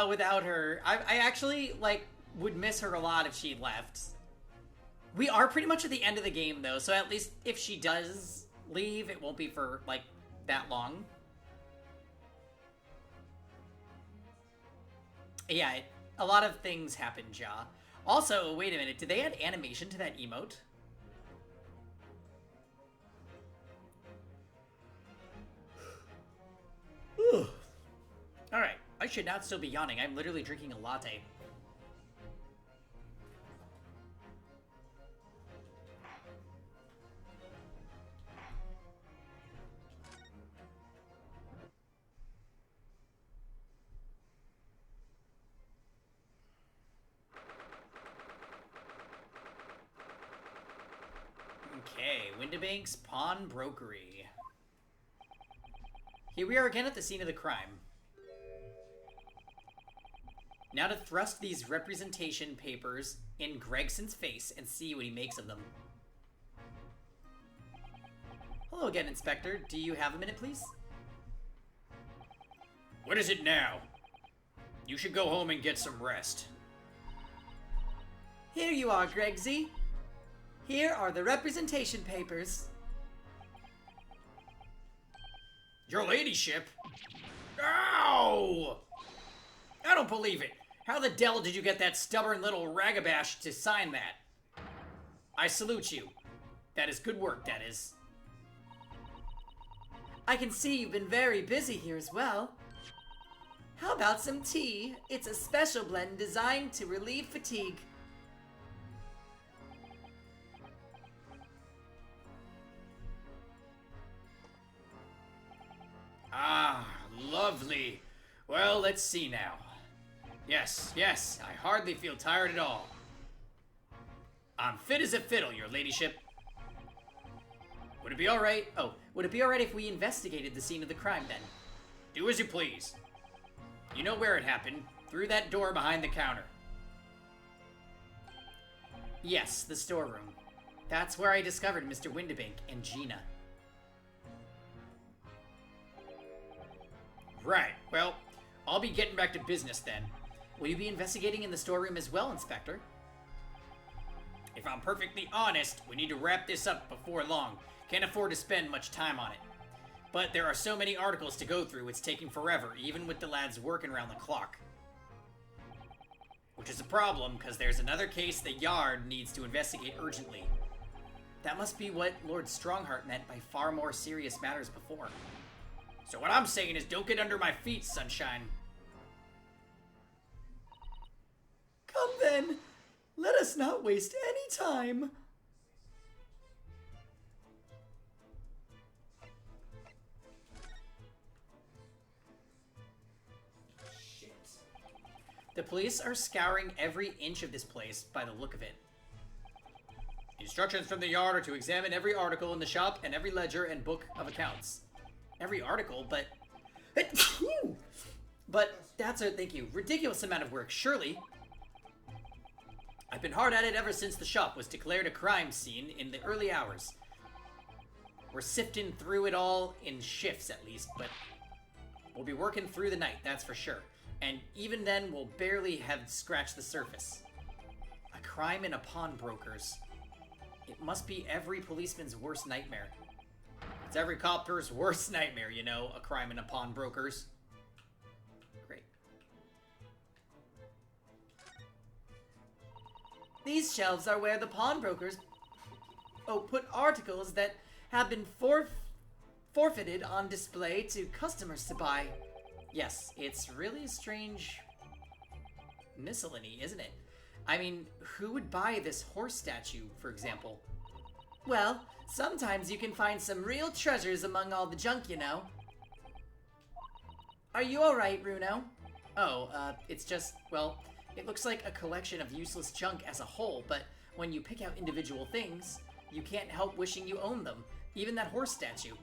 without her. I actually, like, would miss her a lot if she left. We are pretty much at the end of the game, though, so at least if she does leave, it won't be for, like, that long. Yeah, a lot of things happen, Ja. Also, wait a minute, did they add animation to that emote? Alright, I should not still be yawning. I'm literally drinking a latte. Okay, Windibank's Pawnbrokery. Here we are again at the scene of the crime. Now to thrust these representation papers in Gregson's face and see what he makes of them. Hello again, Inspector. Do you have a minute, please? What is it now? You should go home and get some rest. Here you are, Gregsy. Here are the representation papers. Your ladyship? Ow! I don't believe it. How the devil did you get that stubborn little ragabash to sign that? I salute you. That is good work, that is. I can see you've been very busy here as well. How about some tea? It's a special blend designed to relieve fatigue. Ah, lovely. Well, let's see now. Yes, I hardly feel tired at all. I'm fit as a fiddle, your ladyship. Would it be alright? Oh, would it be alright if we investigated the scene of the crime then? Do as you please. You know where it happened. Through that door behind the counter. Yes, the storeroom. That's where I discovered Mr. Windibank and Gina. Right, well, I'll be getting back to business then. Will you be investigating in the storeroom as well, Inspector? If I'm perfectly honest, we need to wrap this up before long. Can't afford to spend much time on it. But there are so many articles to go through, it's taking forever, even with the lads working around the clock. Which is a problem, because there's another case the Yard needs to investigate urgently. That must be what Lord Strongheart meant by far more serious matters before. So what I'm saying is don't get under my feet, Sunshine. Come then. Let us not waste any time. Shit. The police are scouring every inch of this place by the look of it. Instructions from the Yard are to examine every article in the shop and every ledger and book of accounts. Every article, but... But that's a, thank you, ridiculous amount of work, surely. I've been hard at it ever since the shop was declared a crime scene in the early hours. We're sifting through it all in shifts at least, but we'll be working through the night, that's for sure. And even then, we'll barely have scratched the surface. A crime in a pawnbroker's. It must be every policeman's worst nightmare. It's every copper's worst nightmare, you know, a crime in a pawnbroker's. Great. These shelves are where the pawnbrokers put articles that have been forfeited on display to customers to buy. Yes, it's really a strange miscellany, isn't it? I mean, who would buy this horse statue, for example? Well, sometimes you can find some real treasures among all the junk, you know. Are you alright, Runo? Oh, it's just, well, it looks like a collection of useless junk as a whole, but when you pick out individual things, you can't help wishing you owned them, even that horse statue.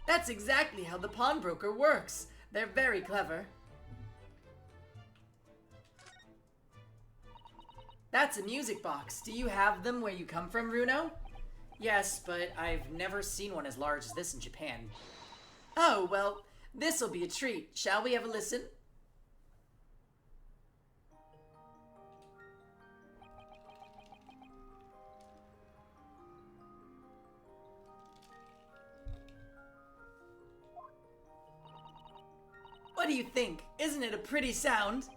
That's exactly how the pawnbroker works. They're very clever. That's a music box. Do you have them where you come from, Runo? Yes, but I've never seen one as large as this in Japan. Oh, well, this'll be a treat. Shall we have a listen? do you think? Isn't it a pretty sound?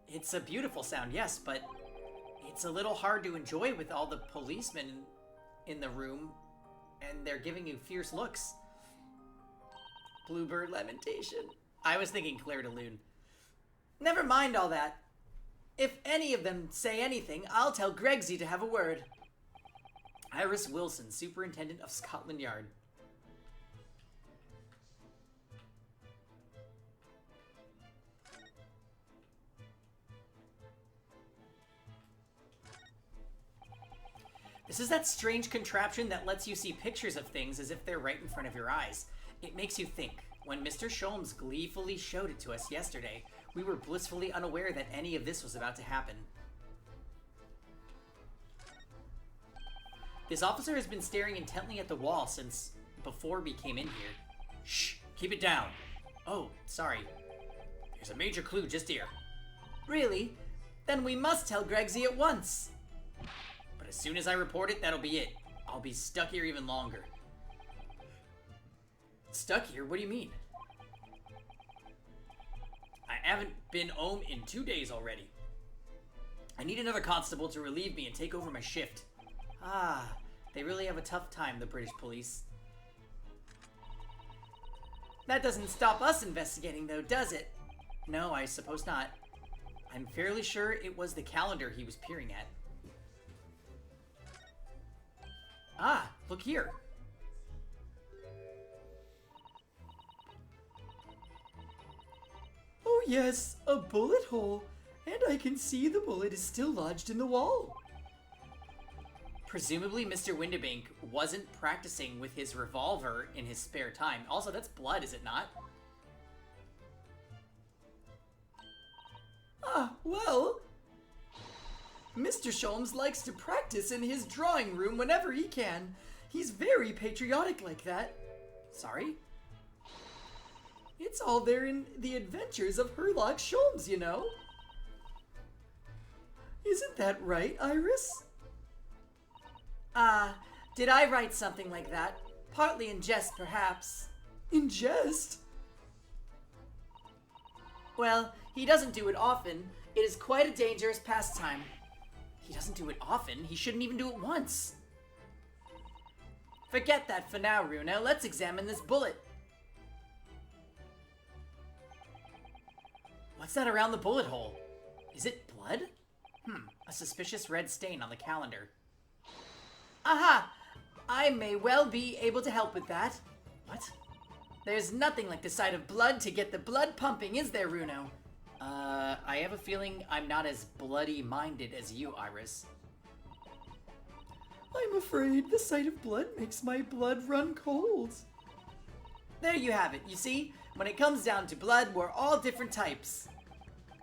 It's a beautiful sound, yes, but it's a little hard to enjoy with all the policemen in the room, and they're giving you fierce looks. Bluebird lamentation. I was thinking Claire de Lune. Never mind all that. If any of them say anything, I'll tell Gregsy to have a word. Iris Wilson, Superintendent of Scotland Yard. This is that strange contraption that lets you see pictures of things as if they're right in front of your eyes. It makes you think. When Mr. Sholmes gleefully showed it to us yesterday, we were blissfully unaware that any of this was about to happen. This officer has been staring intently at the wall since before we came in here. Shh! Keep it down! Oh, sorry. There's a major clue just here. Really? Then we must tell Gregsy at once. But as soon as I report it, that'll be it. I'll be stuck here even longer. Stuck here? What do you mean? I haven't been home in 2 days already. I need another constable to relieve me and take over my shift. Ah, they really have a tough time, the British police. That doesn't stop us investigating, though, does it? No, I suppose not. I'm fairly sure it was the calendar he was peering at. Ah, look here. Oh yes, a bullet hole. And I can see the bullet is still lodged in the wall. Presumably Mr. Windibank wasn't practicing with his revolver in his spare time. Also, that's blood, is it not? Ah, well... Mr. Sholmes likes to practice in his drawing room whenever he can. He's very patriotic like that. Sorry? It's all there in The Adventures of Herlock Sholmes, you know. Isn't that right, Iris? Did I write something like that? Partly in jest, perhaps. In jest? Well, he doesn't do it often. It is quite a dangerous pastime. He doesn't do it often. He shouldn't even do it once. Forget that for now, Runo. Let's examine this bullet. What's that around the bullet hole? Is it blood? A suspicious red stain on the calendar. Aha! I may well be able to help with that. What? There's nothing like the sight of blood to get the blood pumping, is there, Runo? I have a feeling I'm not as bloody-minded as you, Iris. I'm afraid the sight of blood makes my blood run cold. There you have it. You see, when it comes down to blood, we're all different types.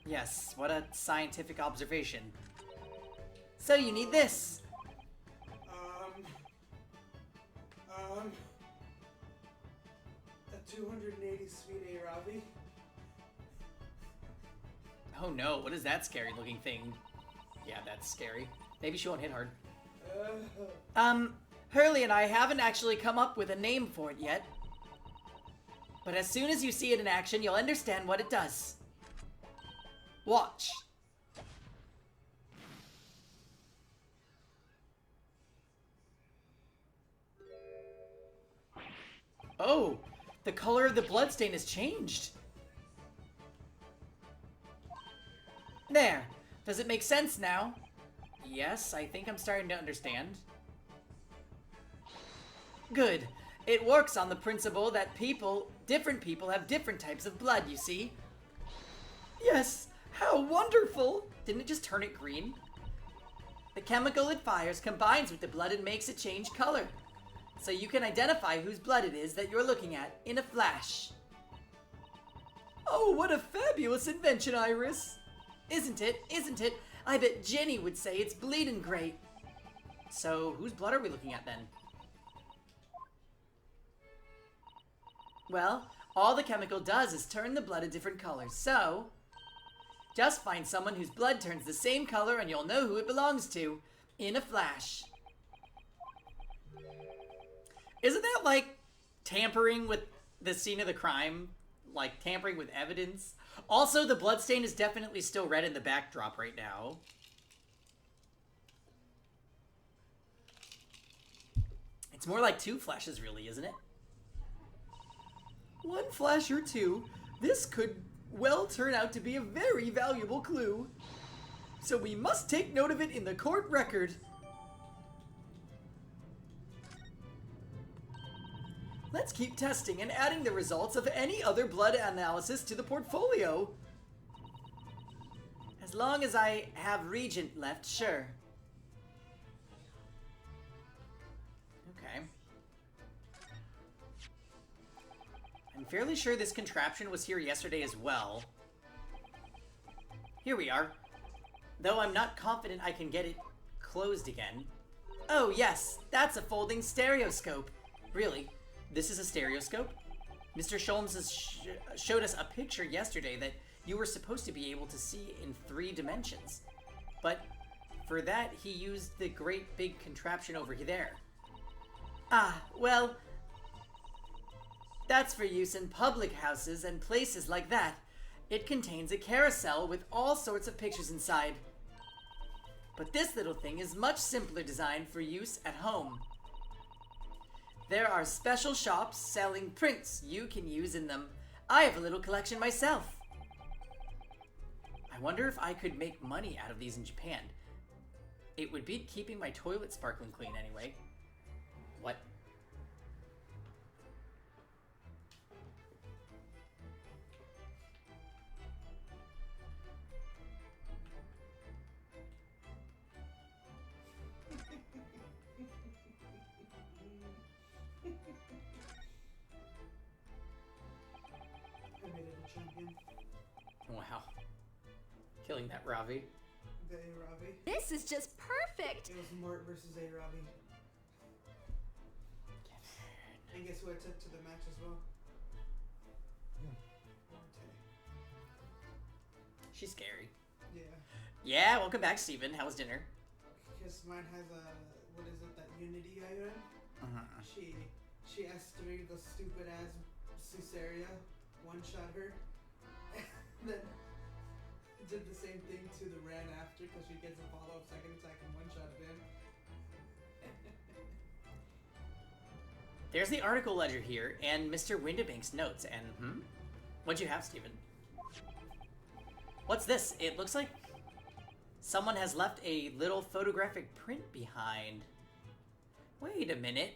Yes, what a scientific observation. So you need this. A 280 sweet A Ravi. Oh no, what is that scary looking thing? Yeah, that's scary. Maybe she won't hit hard. Hurley and I haven't actually come up with a name for it yet. But as soon as you see it in action, you'll understand what it does. Watch. Oh, the color of the bloodstain has changed. There. Does it make sense now? Yes, I think I'm starting to understand. Good. It works on the principle that different people have different types of blood, you see? Yes, how wonderful! Didn't it just turn it green? The chemical it fires combines with the blood and makes it change color. So you can identify whose blood it is that you're looking at in a flash. Oh, what a fabulous invention, Iris! Isn't it? Isn't it? I bet Jenny would say it's bleeding great. So, whose blood are we looking at then? Well, all the chemical does is turn the blood a different color, so... just find someone whose blood turns the same color and you'll know who it belongs to, in a flash. Isn't that like tampering with the scene of the crime? Like tampering with evidence? Also, the bloodstain is definitely still red in the backdrop right now. It's more like 2 flashes, really, isn't it? 1 flash or 2. This could well turn out to be a very valuable clue. So we must take note of it in the court record. Let's keep testing and adding the results of any other blood analysis to the portfolio. As long as I have Regent left, sure. Okay. I'm fairly sure this contraption was here yesterday as well. Here we are. Though I'm not confident I can get it closed again. Oh yes, that's a folding stereoscope. Really? This is a stereoscope? Mr. Sholmes showed us a picture yesterday that you were supposed to be able to see in 3 dimensions. But for that, he used the great big contraption over there. Ah, well, that's for use in public houses and places like that. It contains a carousel with all sorts of pictures inside. But this little thing is much simpler designed for use at home. There are special shops selling prints you can use in them. I have a little collection myself. I wonder if I could make money out of these in Japan. It would be keeping my toilet sparkling clean anyway. What? I made it a champion. Wow. Killing that Ravi. The A-Ravi. This is just perfect. It was Mort versus A-Ravi. And guess who I took to the match as well? Morte. She's scary. Yeah. Yeah, welcome back, Steven. How was dinner? Because mine has a, what is it, that Unity item? She S3 the stupid ass Caesarea, one-shot her. And then did the same thing to the Ran after because she gets a follow-up second attack and one-shot it in. There's the article ledger here, and Mr. Windabank's notes, and, What'd you have, Steven? What's this? It looks like someone has left a little photographic print behind. Wait a minute.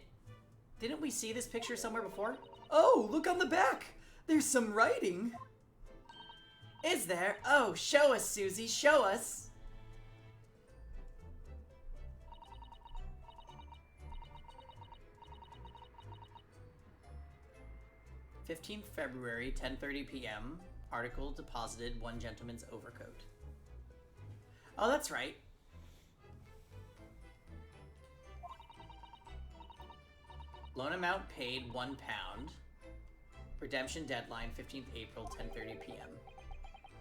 Didn't we see this picture somewhere before? Oh, look on the back. There's some writing. Is there? Oh, show us, Susie, show us. "15th February, 10:30 p.m. Article deposited 1 gentleman's overcoat." Oh, that's right. Loan amount paid £1. Redemption deadline 15th April, 10:30 p.m.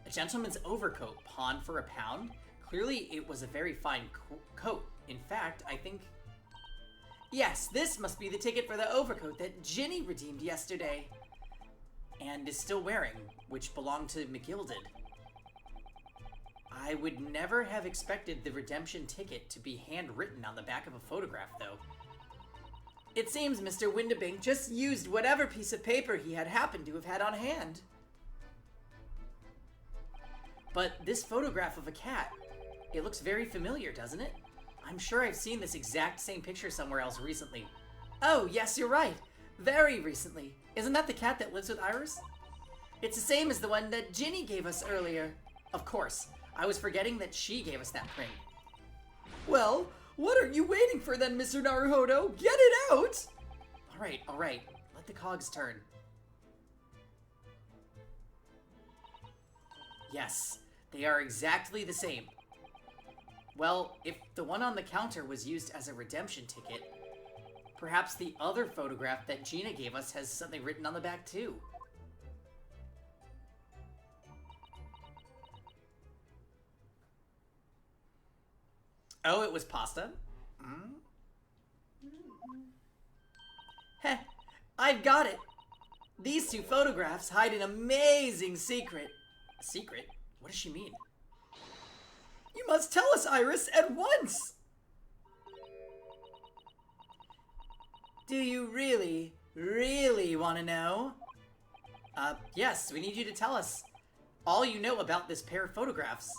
A gentleman's overcoat pawned for £1? Clearly it was a very fine coat. In fact, I think... Yes, this must be the ticket for the overcoat that Ginny redeemed yesterday. And is still wearing, which belonged to McGilded. I would never have expected the redemption ticket to be handwritten on the back of a photograph, though. It seems Mr. Windabank just used whatever piece of paper he had happened to have had on hand. But this photograph of a cat, it looks very familiar, doesn't it? I'm sure I've seen this exact same picture somewhere else recently. Oh, yes, you're right. Very recently. Isn't that the cat that lives with Iris? It's the same as the one that Ginny gave us earlier. Of course. I was forgetting that she gave us that print. Well, what are you waiting for then, Mr. Naruhodo? Get it out! All right. Let the cogs turn. Yes, they are exactly the same. Well, if the one on the counter was used as a redemption ticket, perhaps the other photograph that Gina gave us has something written on the back too. Oh, it was pasta? Heh, I've got it. These 2 photographs hide an amazing secret. A secret? What does she mean? You must tell us, Iris, at once! Do you really, really want to know? Yes, we need you to tell us all you know about this pair of photographs.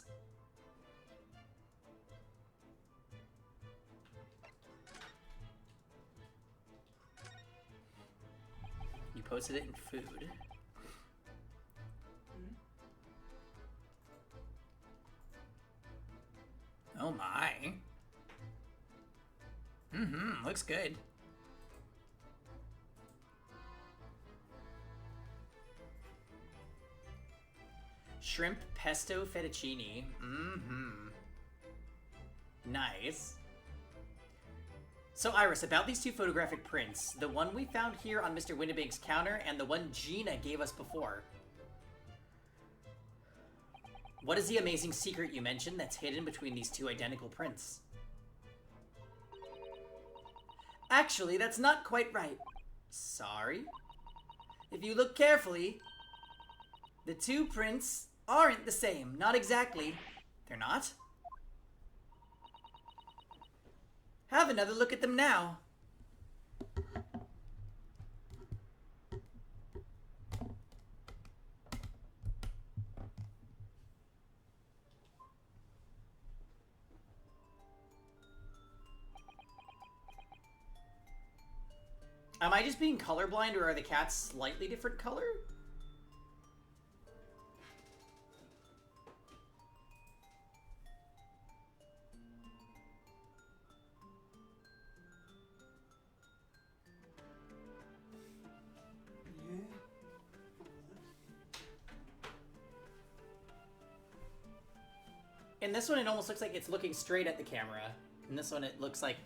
You posted it in food. Oh my. Looks good. Shrimp pesto fettuccine. Nice. So Iris, about these two photographic prints, the one we found here on Mr. Winnebank's counter and the one Gina gave us before. What is the amazing secret you mentioned that's hidden between these two identical prints? Actually, that's not quite right. Sorry? If you look carefully, the two prints aren't the same. Not exactly. They're not? Have another look at them now. Am I just being colorblind, or are the cats slightly different color? In this one, it almost looks like it's looking straight at the camera. In this one, it looks like...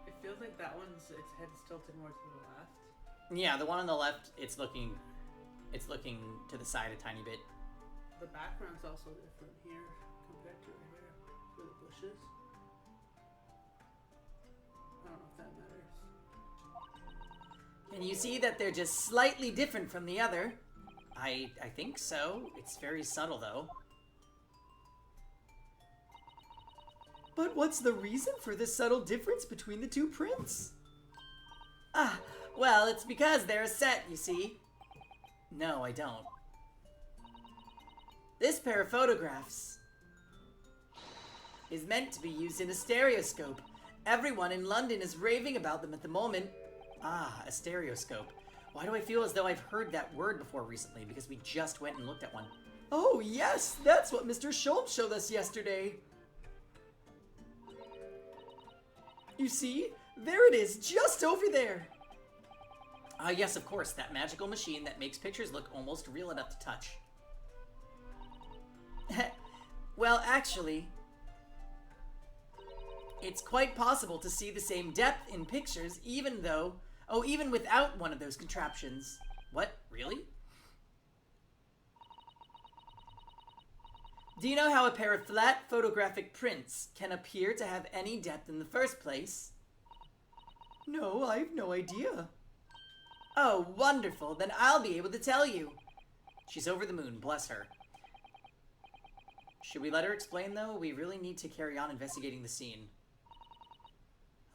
It feels like that one's its head's tilted more to the left. Yeah, the one on the left, it's looking to the side a tiny bit. The background's also different here compared to right here for the bushes. I don't know if that matters. And you see that they're just slightly different from the other. I think so. It's very subtle, though. But what's the reason for this subtle difference between the two prints? Ah, well, it's because they're a set, you see. No, I don't. This pair of photographs is meant to be used in a stereoscope. Everyone in London is raving about them at the moment. Ah, a stereoscope. Why do I feel as though I've heard that word before recently? Because we just went and looked at one. Oh, yes, that's what Mr. Schultz showed us yesterday. You see? There it is, just over there. Ah, yes, of course, that magical machine that makes pictures look almost real enough to touch. Well, actually, it's quite possible to see the same depth in pictures even without one of those contraptions. What? Really? Do you know how a pair of flat photographic prints can appear to have any depth in the first place? No, I have no idea. Oh, wonderful. Then I'll be able to tell you. She's over the moon, bless her. Should we let her explain, though? We really need to carry on investigating the scene.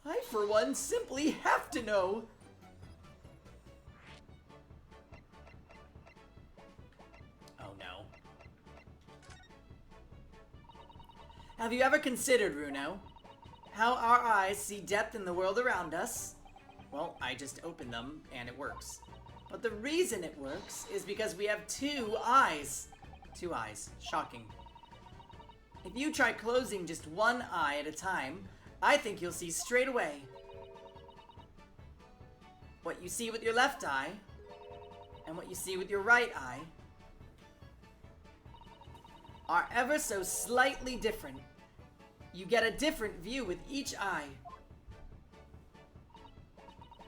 I, for one, simply have to know. Oh, no. Have you ever considered, Runo, how our eyes see depth in the world around us? Well, I just opened them, and it works. But the reason it works is because we have two eyes. 2 eyes. Shocking. If you try closing just one eye at a time, I think you'll see straight away. What you see with your left eye, and what you see with your right eye, are ever so slightly different. You get a different view with each eye.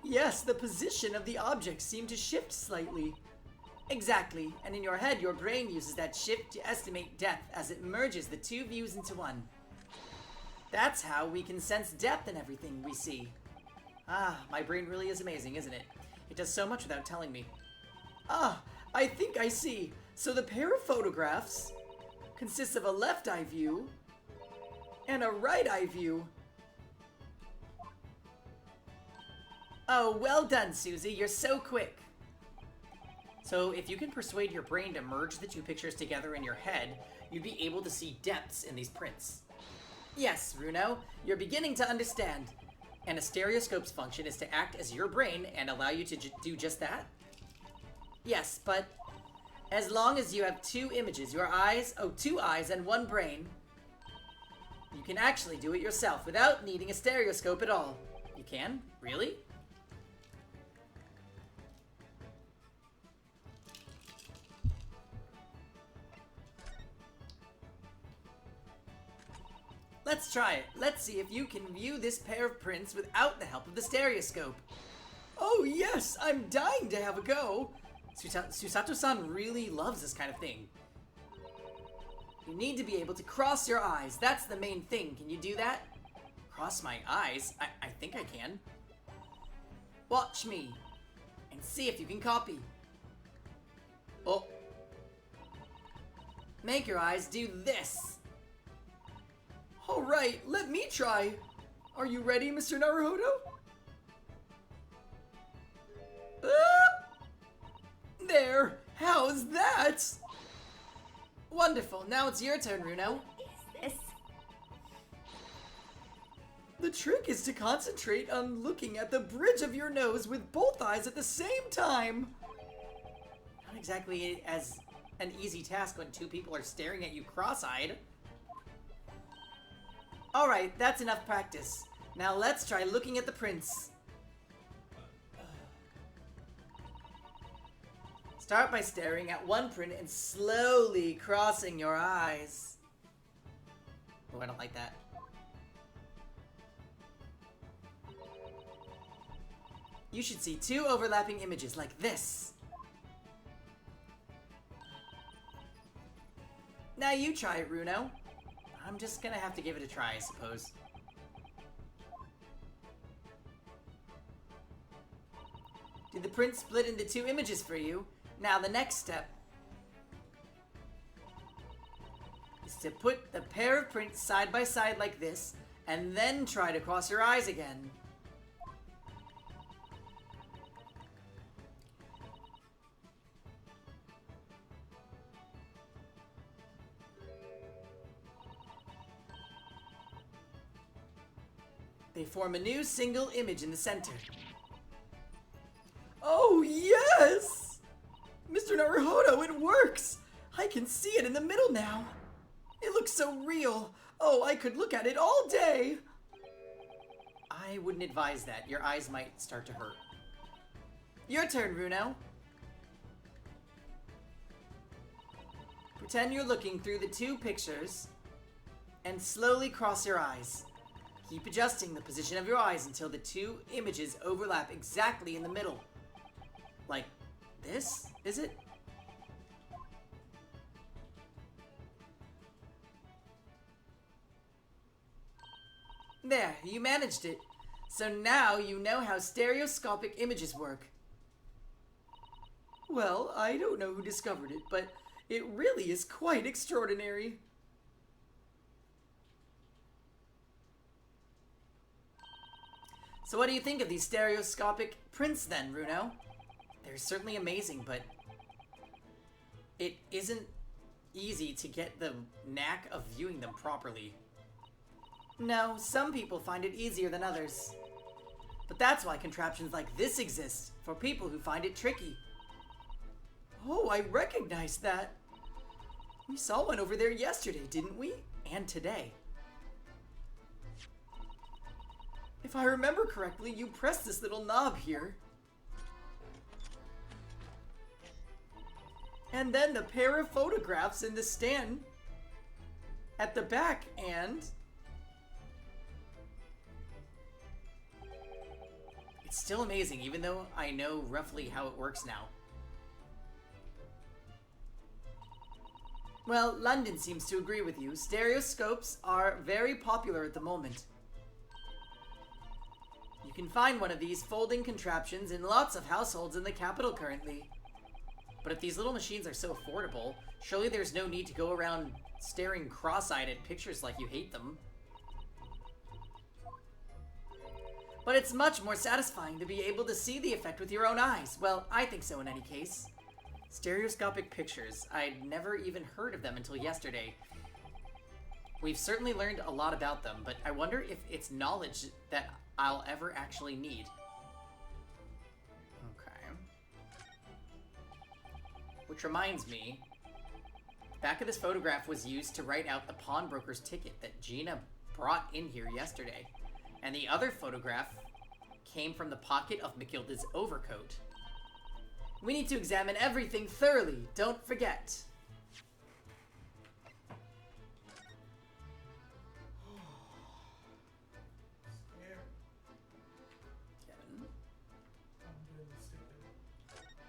Yes, the position of the objects seem to shift slightly. Exactly, and in your head, your brain uses that shift to estimate depth as it merges the two views into one. That's how we can sense depth in everything we see. Ah, my brain really is amazing, isn't it? It does so much without telling me. Ah, I think I see. So the pair of photographs consists of a left eye view and a right eye view. Oh, well done, Susie. You're so quick. So if you can persuade your brain to merge the two pictures together in your head, you'd be able to see depths in these prints. Yes, Runo, you're beginning to understand. And a stereoscope's function is to act as your brain and allow you to do just that? Yes, but as long as you have two images, two eyes and one brain, you can actually do it yourself without needing a stereoscope at all. You can? Really? Let's try it. Let's see if you can view this pair of prints without the help of the stereoscope. Oh yes, I'm dying to have a go. Susato-san really loves this kind of thing. You need to be able to cross your eyes. That's the main thing. Can you do that? Cross my eyes? I think I can. Watch me and see if you can copy. Oh. Make your eyes do this. All right, let me try. Are you ready, Mr. Naruhodo? There, how's that? Wonderful, now it's your turn, Runo. What is this? The trick is to concentrate on looking at the bridge of your nose with both eyes at the same time. Not exactly as an easy task when two people are staring at you cross-eyed. Alright, that's enough practice. Now let's try looking at the prints. Start by staring at one print and slowly crossing your eyes. Oh, I don't like that. You should see two overlapping images like this. Now you try it, Runo. I'm just gonna have to give it a try, I suppose. Did the print split into two images for you? Now the next step is to put the pair of prints side by side like this, and then try to cross your eyes again. They form a new single image in the center. Oh, yes! Mr. Naruhodo, it works! I can see it in the middle now. It looks so real. Oh, I could look at it all day. I wouldn't advise that. Your eyes might start to hurt. Your turn, Runo. Pretend you're looking through the two pictures and slowly cross your eyes. Keep adjusting the position of your eyes until the two images overlap exactly in the middle. Like this, is it? There, you managed it. So now you know how stereoscopic images work. Well, I don't know who discovered it, but it really is quite extraordinary. So what do you think of these stereoscopic prints then, Runo? They're certainly amazing, but it isn't easy to get the knack of viewing them properly. No, some people find it easier than others. But that's why contraptions like this exist, for people who find it tricky. Oh, I recognize that. We saw one over there yesterday, didn't we? And today. If I remember correctly, you press this little knob here. And then the pair of photographs in the stand at the back, and it's still amazing, even though I know roughly how it works now. Well, London seems to agree with you. Stereoscopes are very popular at the moment. You can find one of these folding contraptions in lots of households in the capital currently. But if these little machines are so affordable, surely there's no need to go around staring cross-eyed at pictures like you hate them. But it's much more satisfying to be able to see the effect with your own eyes. Well, I think so in any case. Stereoscopic pictures. I'd never even heard of them until yesterday. We've certainly learned a lot about them, but I wonder if it's knowledge that I'll ever actually need. Okay. Which reminds me, the back of this photograph was used to write out the pawnbroker's ticket that Gina brought in here yesterday. And the other photograph came from the pocket of Matilda's overcoat. We need to examine everything thoroughly, don't forget. Kevin. I'm doing the stupid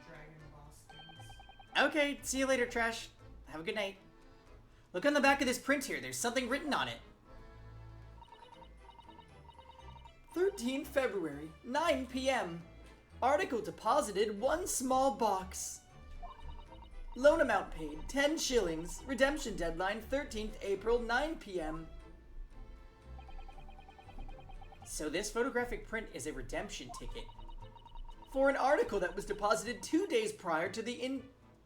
dragon boss things. Okay, see you later, Trash. Have a good night. Look on the back of this print here. There's something written on it. 13th February, 9 p.m. Article deposited 1 small box. Loan amount paid 10 shillings. Redemption deadline 13th April, 9 p.m. So this photographic print is a redemption ticket. For an article that was deposited 2 days prior to the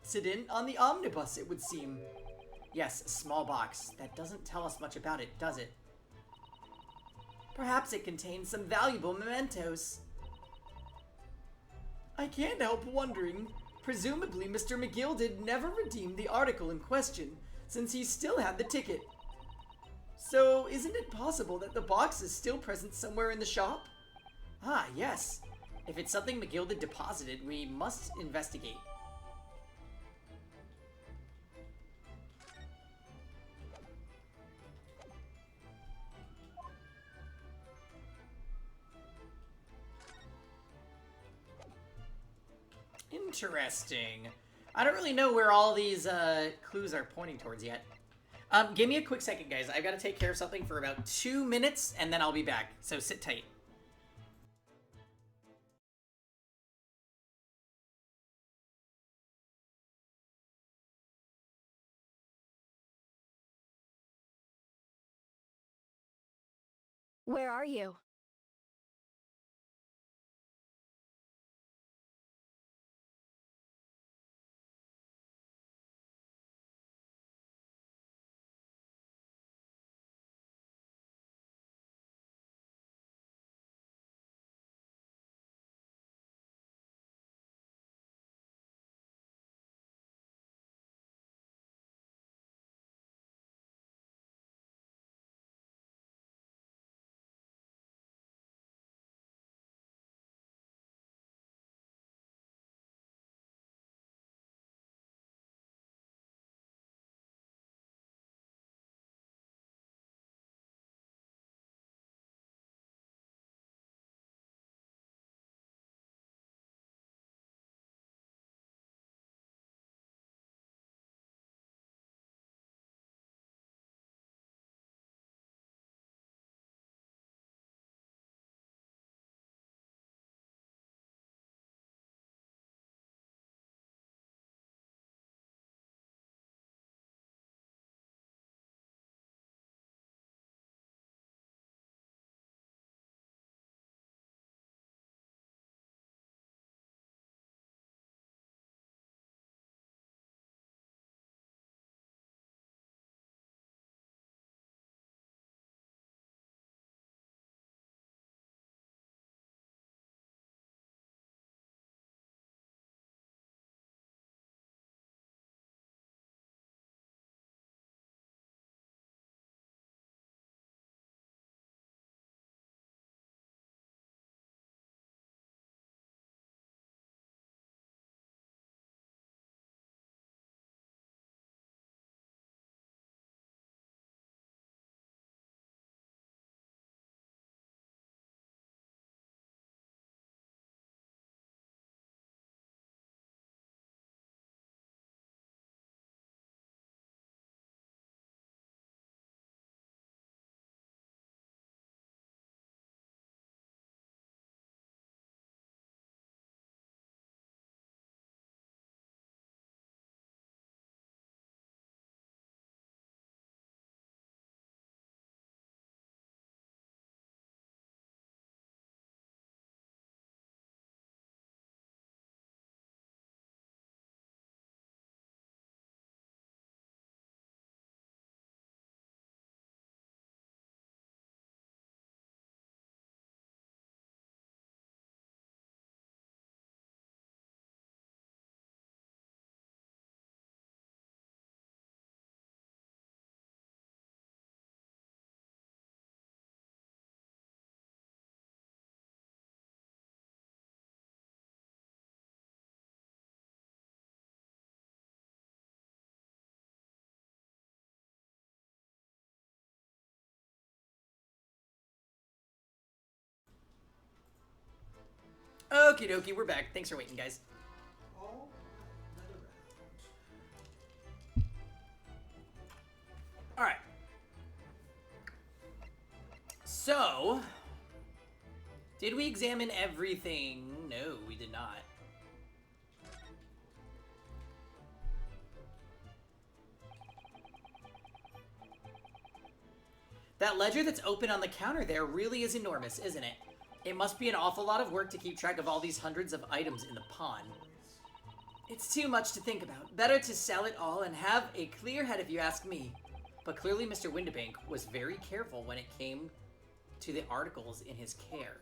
incident on the omnibus, it would seem. Yes, a small box. That doesn't tell us much about it, does it? Perhaps it contains some valuable mementos. I can't help wondering. Presumably, Mr. McGilded never redeemed the article in question, since he still had the ticket. So, isn't it possible that the box is still present somewhere in the shop? Ah, yes. If it's something McGilded deposited, we must investigate. Interesting. I don't really know where all these clues are pointing towards yet. Give me a quick second, guys. I've got to take care of something for about 2 minutes, and then I'll be back. So sit tight. Where are you? Okie dokie, we're back. Thanks for waiting, guys. All another round. Alright. So, did we examine everything? No, we did not. That ledger that's open on the counter there really is enormous, isn't it? It must be an awful lot of work to keep track of all these hundreds of items in the pawn. It's too much to think about. Better to sell it all and have a clear head if you ask me. But clearly Mr. Windibank was very careful when it came to the articles in his care.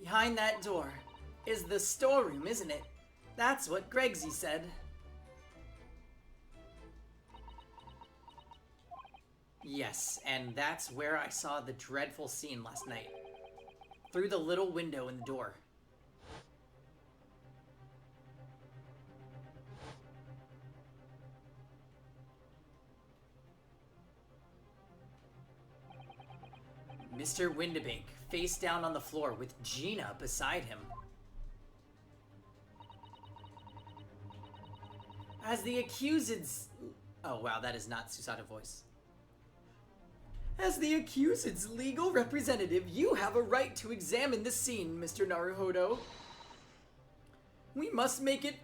Behind that door is the storeroom, isn't it? That's what Gregsy said. Yes, and that's where I saw the dreadful scene last night. Through the little window in the door. Mr. Windibank, face down on the floor with Gina beside him. As the accused's... Oh wow, that is not Susato voice. As the accused's legal representative, you have a right to examine the scene, Mr. Naruhodo. We must make it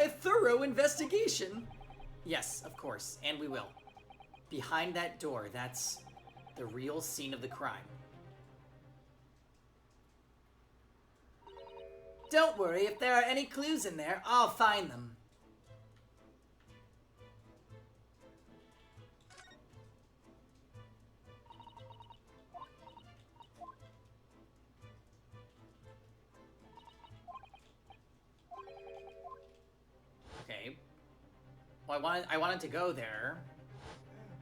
a thorough investigation. Yes, of course, and we will. Behind that door, that's the real scene of the crime. Don't worry, if there are any clues in there, I'll find them. Okay. Well, I wanted to go there.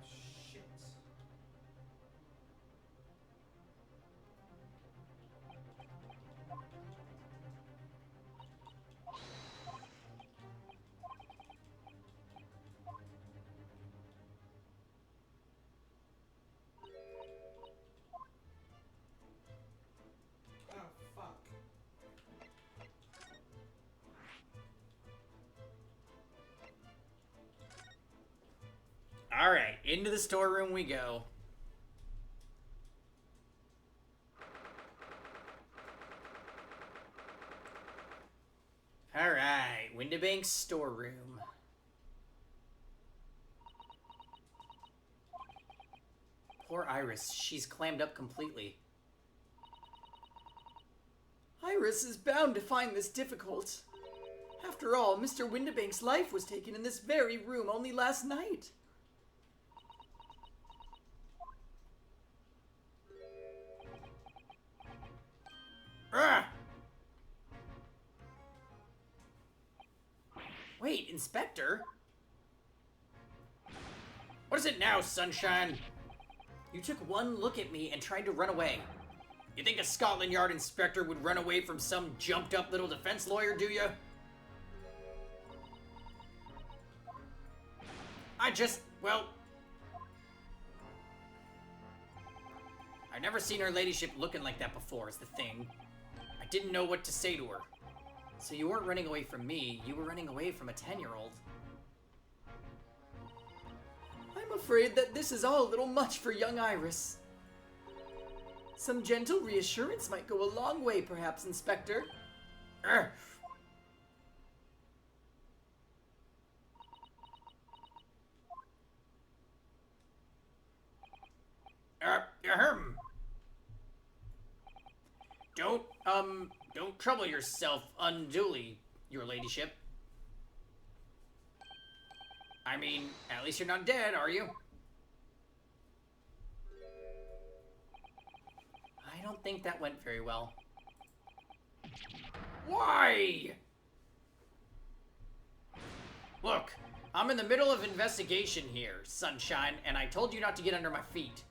Oh, shit. Oh, fuck. All right, into the storeroom we go. All right, Windibank's storeroom. Poor Iris, she's clammed up completely. Iris is bound to find this difficult. After all, Mr. Windibank's life was taken in this very room only last night. Ah! Wait, Inspector? What is it now, Sunshine? You took one look at me and tried to run away. You think a Scotland Yard inspector would run away from some jumped-up little defense lawyer, do you? Well... I've never seen her ladyship looking like that before, is the thing. I didn't know what to say to her. So you weren't running away from me, you were running away from a 10-year-old. I'm afraid that this is all a little much for young Iris. Some gentle reassurance might go a long way, perhaps, Inspector. Don't trouble yourself unduly, your ladyship. I mean, at least you're not dead, are you? I don't think that went very well. Why? Look, I'm in the middle of investigation here, Sunshine, and I told you not to get under my feet.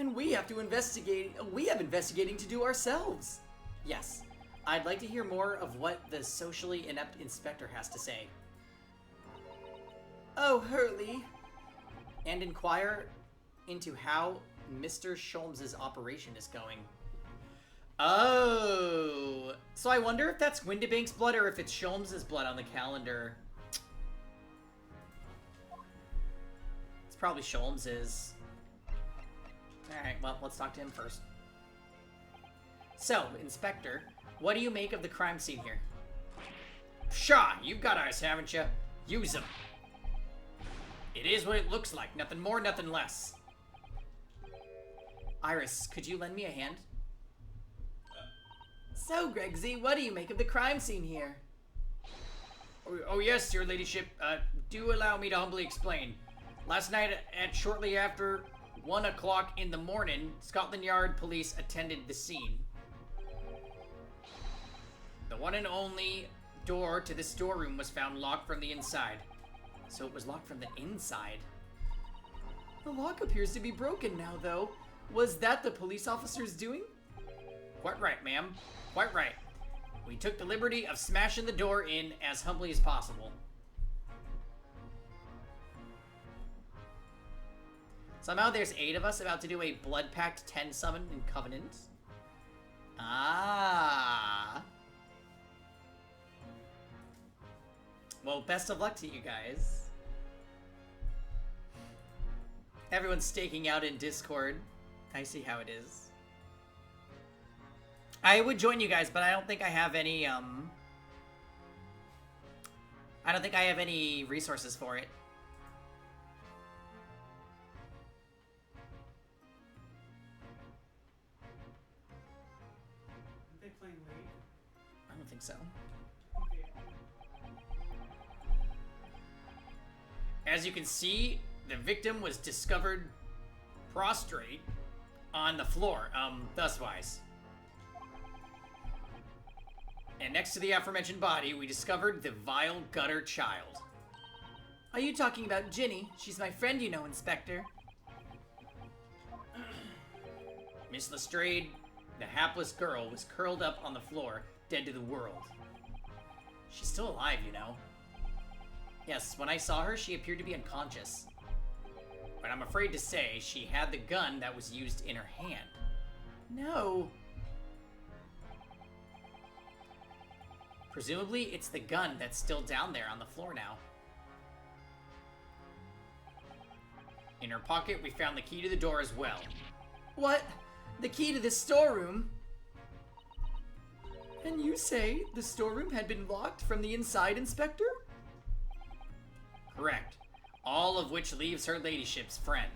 And we have investigating to do ourselves. Yes, I'd like to hear more of what the socially inept inspector has to say. Oh, Hurley. And inquire into how Mr. Sholmes' operation is going. Oh, so I wonder if that's Windibank's blood or if it's Sholmes' blood on the calendar. It's probably Sholmes'. Alright, well, let's talk to him first. So, Inspector, what do you make of the crime scene here? Pshaw, you've got eyes, haven't you? Use them. It is what it looks like, nothing more, nothing less. Iris, could you lend me a hand? So, Gregsy, what do you make of the crime scene here? Oh yes, your ladyship. Do allow me to humbly explain. Last night, at shortly after 1 o'clock in the morning, Scotland Yard police attended the scene. The one and only door to the storeroom was found locked from the inside. So it was locked from the inside. The lock appears to be broken now, though. Was that the police officer's doing? Quite right, ma'am. Quite right. We took the liberty of smashing the door in as humbly as possible. Somehow there's 8 of us about to do a Blood Pact 10 summon in Covenant. Ah. Well, best of luck to you guys. Everyone's staking out in Discord. I see how it is. I would join you guys, but I don't think I have any, I don't think I have any resources for it. Are they playing late? I don't think so. Okay. As you can see, the victim was discovered prostrate on the floor, thuswise. And next to the aforementioned body, we discovered the vile gutter child. Are you talking about Ginny? She's my friend, you know, Inspector. Miss Lestrade, the hapless girl, was curled up on the floor, dead to the world. She's still alive, you know. Yes, when I saw her, she appeared to be unconscious. But I'm afraid to say she had the gun that was used in her hand. No. Presumably, it's the gun that's still down there on the floor now. In her pocket, we found the key to the door as well. What? The key to the storeroom? And you say the storeroom had been locked from the inside, Inspector? Correct. All of which leaves her ladyship's friend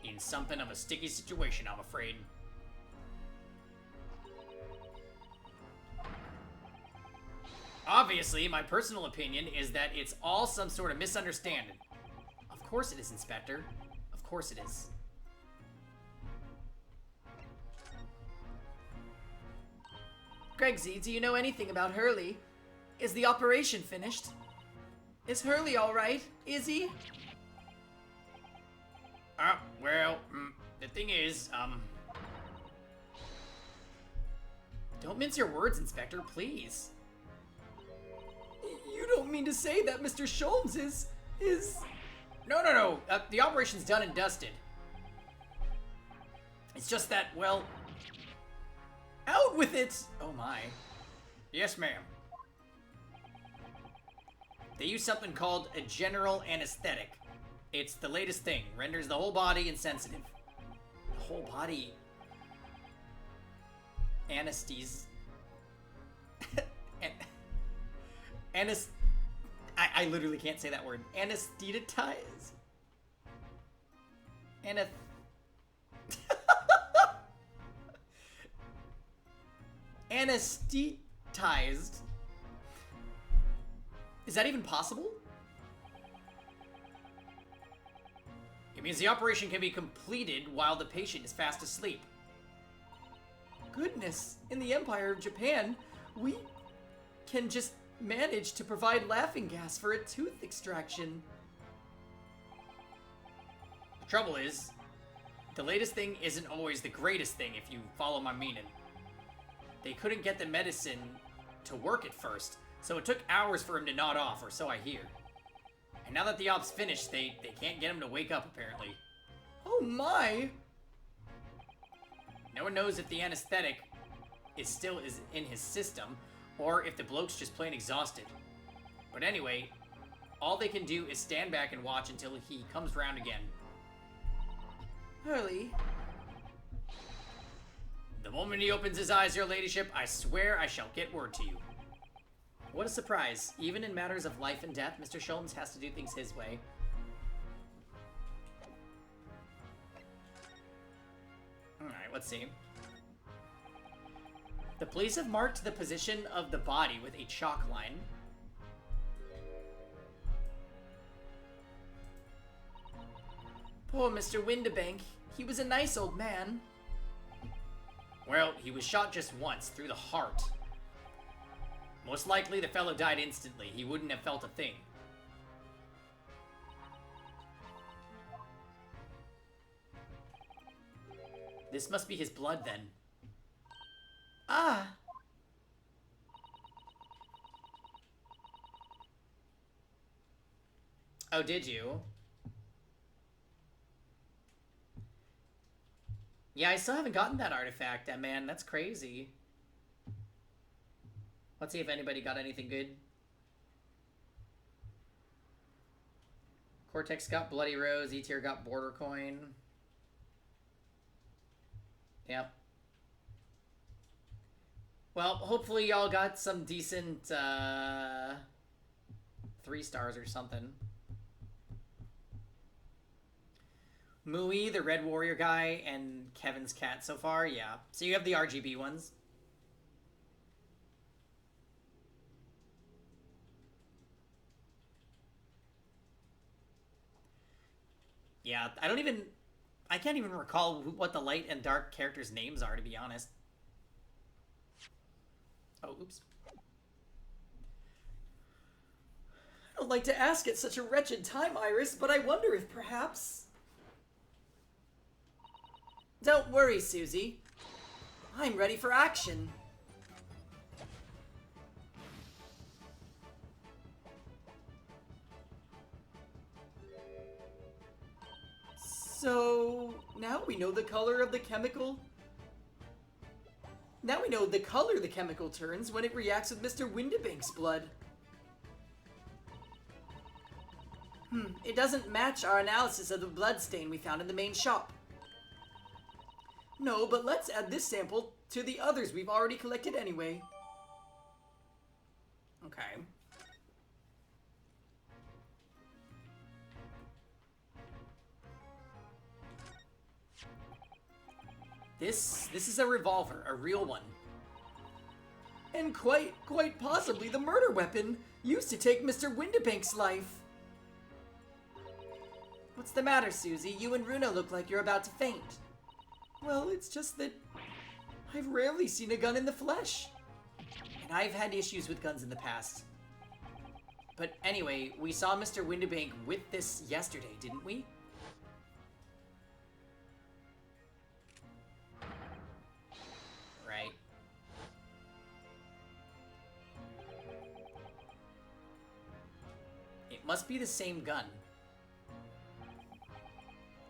in something of a sticky situation, I'm afraid. Obviously, my personal opinion is that it's all some sort of misunderstanding. Of course it is, Inspector. Of course it is. Gregsy, do you know anything about Hurley? Is the operation finished? Is Hurley all right? Is he? Well, the thing is, Don't mince your words, Inspector, please. You don't mean to say that Mr. Sholmes is... No. The operation's done and dusted. It's just that, well... Out with it! Oh my. Yes, ma'am. They use something called a general anesthetic. It's the latest thing. Renders the whole body insensitive. The whole body... I literally can't say that word. Anesthetized? Anesthetized? Is that even possible? It means the operation can be completed while the patient is fast asleep. Goodness, in the Empire of Japan, we can just manage to provide laughing gas for a tooth extraction. The trouble is, the latest thing isn't always the greatest thing, if you follow my meaning. They couldn't get the medicine to work at first, so it took hours for him to nod off, or so I hear. And now that the op's finished, they can't get him to wake up, apparently. Oh my! No one knows if the anesthetic is in his system, or if the bloke's just plain exhausted. But anyway, all they can do is stand back and watch until he comes round again. Hurley. The moment he opens his eyes, your ladyship, I swear I shall get word to you. What a surprise. Even in matters of life and death, Mr. Sholmes has to do things his way. Alright, let's see. The police have marked the position of the body with a chalk line. Poor Mr. Windibank. He was a nice old man. Well, he was shot just once, through the heart. Most likely the fellow died instantly. He wouldn't have felt a thing. This must be his blood, then. Ah! Oh, did you? Yeah, I still haven't gotten that artifact, man. That's crazy. Let's see if anybody got anything good. Cortex got Bloody Rose. E-Tier got Border Coin. Yep. Well, hopefully y'all got some decent 3 stars or something. Mui, the Red Warrior guy, and Kevin's cat so far, yeah. So you have the RGB ones. Yeah, I can't even recall what the light and dark characters' names are, to be honest. Oh, oops. I don't like to ask at such a wretched time, Iris, but I wonder if perhaps... Don't worry, Susie. I'm ready for action. So, now we know the color of the chemical... Now we know the color the chemical turns when it reacts with Mr. Windibank's blood. It doesn't match our analysis of the blood stain we found in the main shop. No, but let's add this sample to the others we've already collected anyway. Okay. This is a revolver, a real one. And quite possibly the murder weapon used to take Mr. Windibank's life. What's the matter, Susie? You and Runa look like you're about to faint. Well, it's just that I've rarely seen a gun in the flesh. And I've had issues with guns in the past. But anyway, we saw Mr. Windibank with this yesterday, didn't we? Right. It must be the same gun.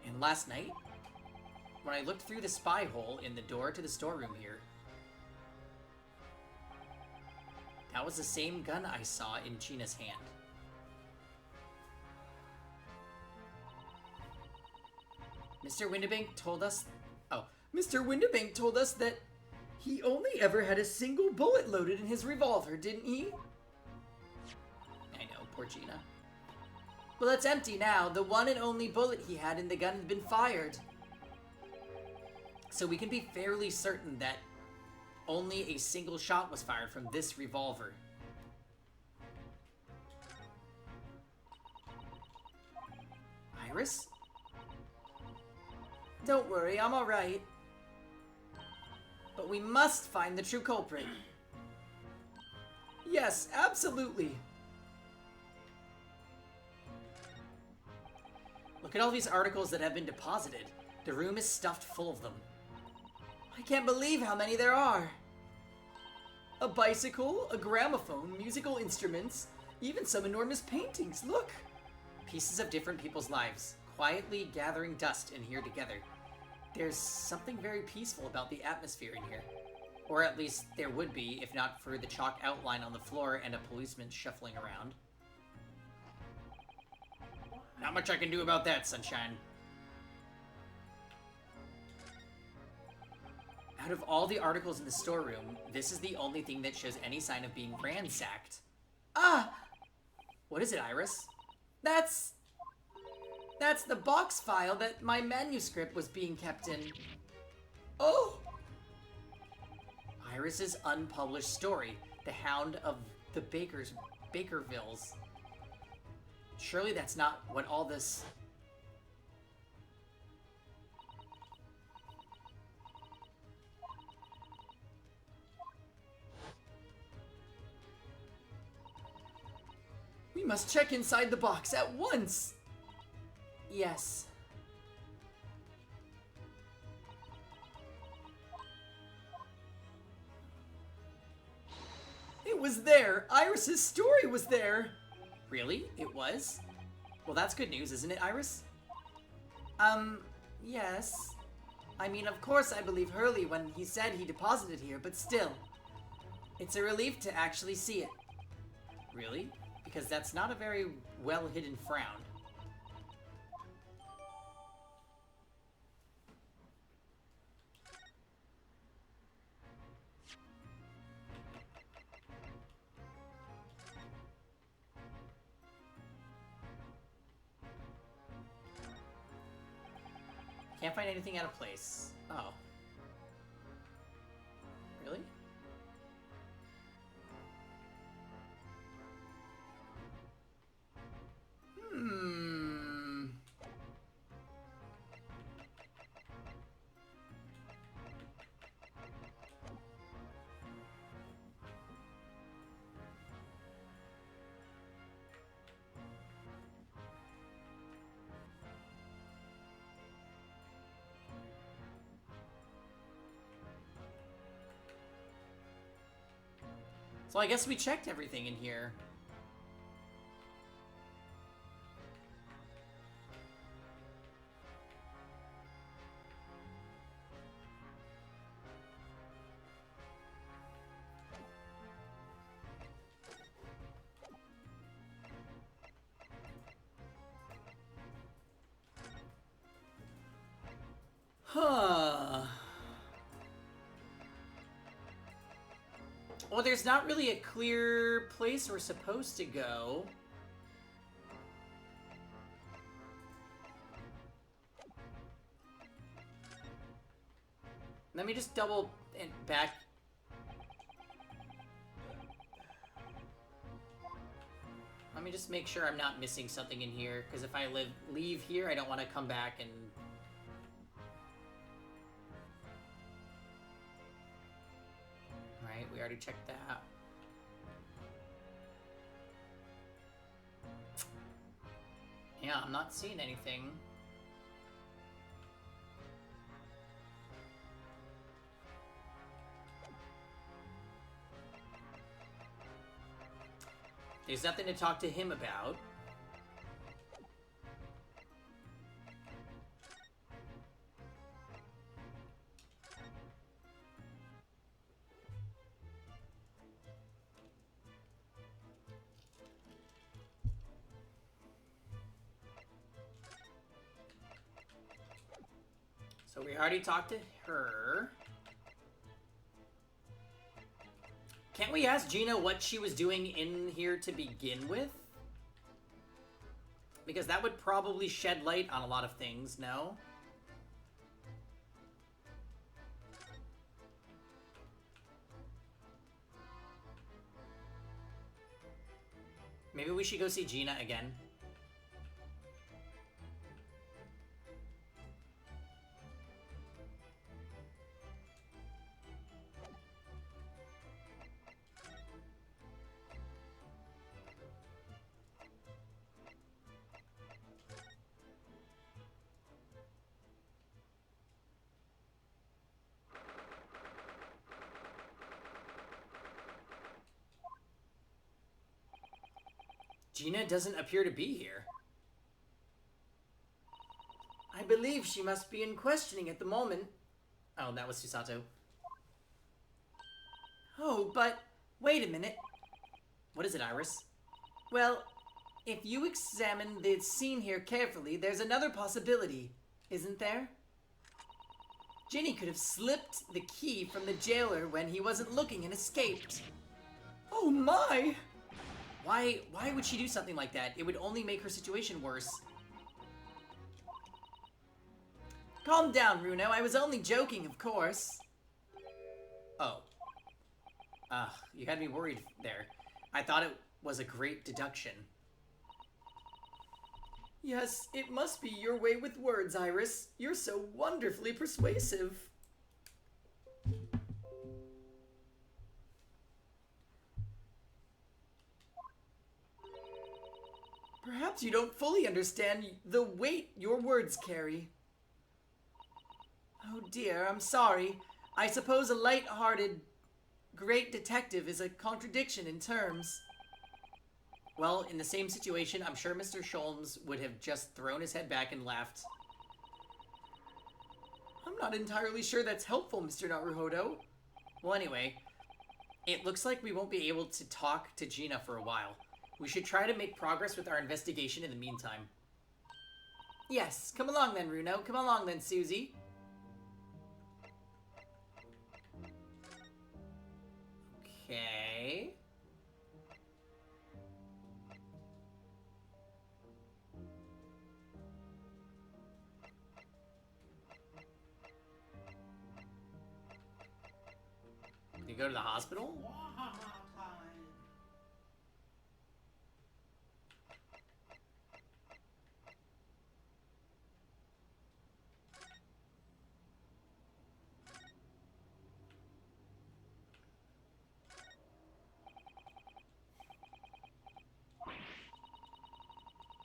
And last night, when I looked through the spy hole in the door to the storeroom here, that was the same gun I saw in China's hand. Mr. Windibank told us... Oh, Mr. Windibank told us that he only ever had a single bullet loaded in his revolver, didn't he? I know, poor Gina. Well, it's empty now. The one and only bullet he had in the gun had been fired. So we can be fairly certain that only a single shot was fired from this revolver. Iris? Don't worry, I'm alright. But we must find the true culprit. Yes, absolutely. Look at all these articles that have been deposited. The room is stuffed full of them. I can't believe how many there are. A bicycle, a gramophone, musical instruments, even some enormous paintings. Look! Pieces of different people's lives, quietly gathering dust in here together. There's something very peaceful about the atmosphere in here. Or at least there would be, if not for the chalk outline on the floor and a policeman shuffling around. Not much I can do about that, Sunshine. Out of all the articles in the storeroom, this is the only thing that shows any sign of being ransacked. Ah! What is it, Iris? That's the box file that my manuscript was being kept in. Oh! Iris's unpublished story, The Hound of the Bakervilles. Surely that's not what all this... We must check inside the box at once! Yes. It was there! Iris's story was there! Really? It was? Well, that's good news, isn't it, Iris? Yes. I mean, of course I believe Hurley when he said he deposited here, but still. It's a relief to actually see it. Really? Because that's not a very well-hidden frown. Can't find anything out of place. Oh. Really? So I guess we checked everything in here. Huh. Well, there's not really a clear place we're supposed to go. Let me just double and back. Let me just make sure I'm not missing something in here, because if I leave here, I don't want to come back and... Right, we already checked that. Yeah, I'm not seeing anything. There's nothing to talk to him about. So we already talked to her. Can't we ask Gina what she was doing in here to begin with? Because that would probably shed light on a lot of things, no? Maybe we should go see Gina again. Gina doesn't appear to be here. I believe she must be in questioning at the moment. Oh, that was Susato. Oh, but wait a minute. What is it, Iris? Well, if you examine the scene here carefully, there's another possibility, isn't there? Ginny could have slipped the key from the jailer when he wasn't looking and escaped. Oh my! Why would she do something like that? It would only make her situation worse. Calm down, Runo. I was only joking, of course. Oh. You had me worried there. I thought it was a great deduction. Yes, it must be your way with words, Iris. You're so wonderfully persuasive. Perhaps you don't fully understand the weight your words carry. Oh dear, I'm sorry. I suppose a light-hearted great detective is a contradiction in terms. Well, in the same situation, I'm sure Mr. Sholmes would have just thrown his head back and laughed. I'm not entirely sure that's helpful, Mr. Naruhodo. Well, anyway, it looks like we won't be able to talk to Gina for a while. We should try to make progress with our investigation in the meantime. Yes, come along then, Runo. Come along then, Susie. Okay. You go to the hospital?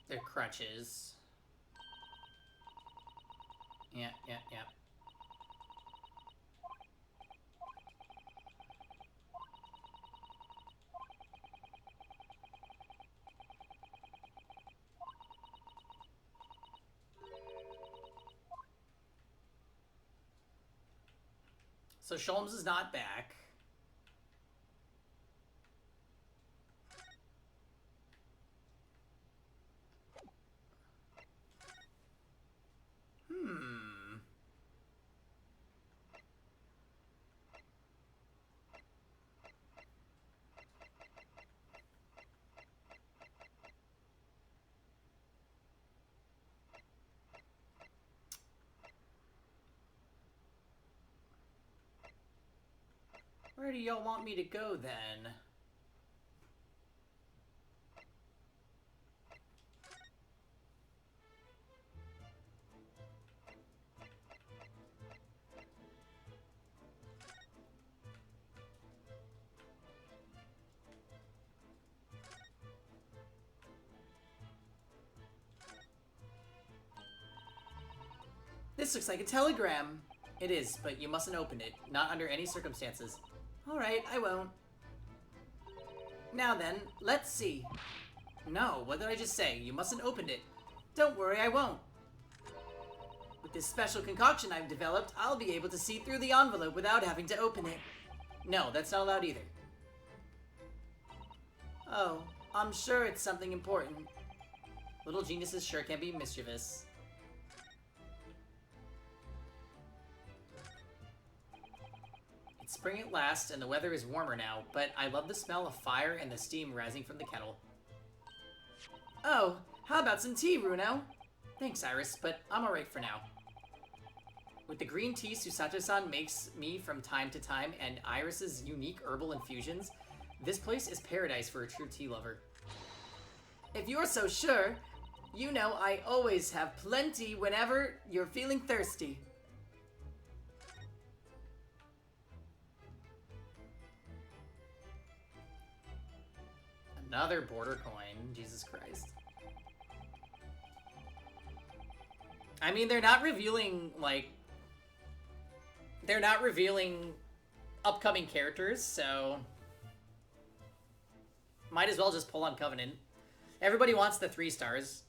Their crutches. Yeah. So Sholmes is not back. Where do y'all want me to go then? This looks like a telegram. It is, but you mustn't open it. Not under any circumstances. All right, I won't. Now then, let's see. No, what did I just say? You mustn't open it. Don't worry, I won't. With this special concoction I've developed, I'll be able to see through the envelope without having to open it. No, that's not allowed either. Oh, I'm sure it's something important. Little geniuses sure can be mischievous. It's spring at last, and the weather is warmer now, but I love the smell of fire and the steam rising from the kettle. Oh, how about some tea, Runo? Thanks, Iris, but I'm alright for now. With the green tea Susato-san makes me from time to time and Iris's unique herbal infusions, this place is paradise for a true tea lover. If you're so sure, you know I always have plenty whenever you're feeling thirsty. Another border coin, Jesus Christ. I mean, they're not revealing, like... They're not revealing upcoming characters, so... Might as well just pull on Covenant. Everybody wants the 3 stars.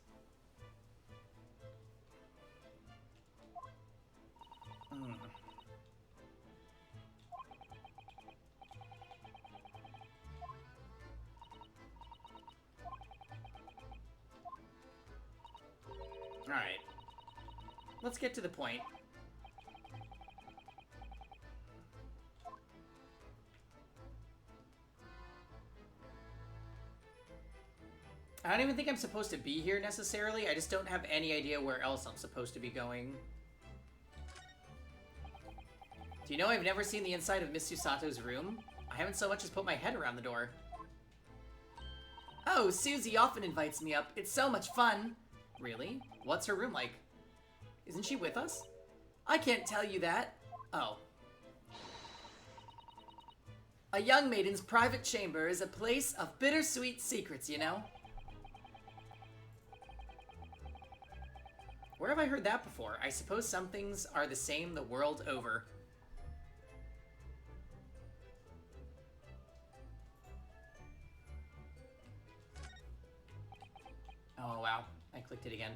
Alright. Let's get to the point. I don't even think I'm supposed to be here necessarily. I just don't have any idea where else I'm supposed to be going. Do you know I've never seen the inside of Miss Susato's room? I haven't so much as put my head around the door. Oh, Susie often invites me up. It's so much fun. Really? What's her room like? Isn't she with us? I can't tell you that. Oh. A young maiden's private chamber is a place of bittersweet secrets, you know? Where have I heard that before? I suppose some things are the same the world over. Oh, wow. I clicked it again.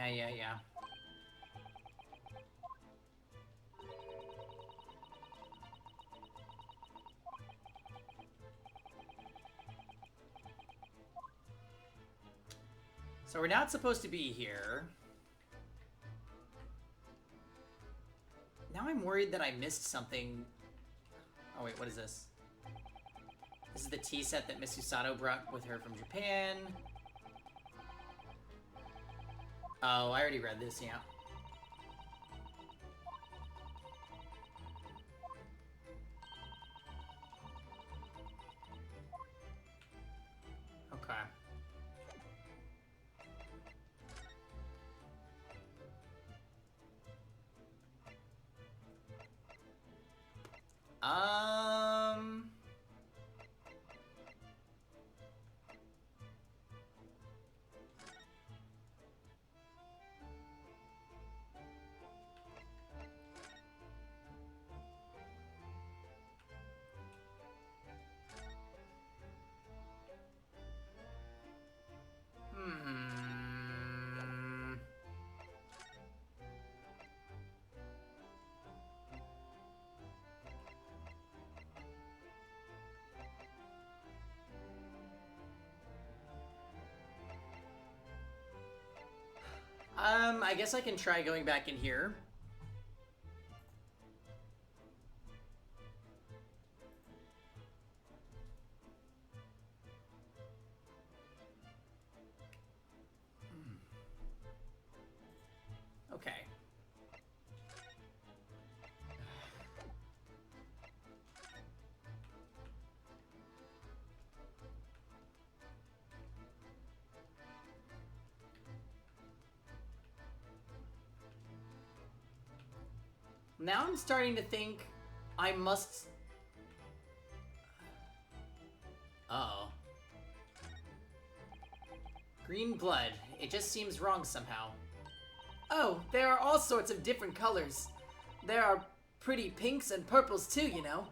Yeah. So we're not supposed to be here. Now I'm worried that I missed something. Oh wait, what is this? This is the tea set that Miss Usato brought with her from Japan. Oh, I already read this, yeah. Okay. I guess I can try going back in here. Okay. Now I'm starting to think I must... Uh-oh. Green blood. It just seems wrong somehow. Oh, there are all sorts of different colors. There are pretty pinks and purples too, you know.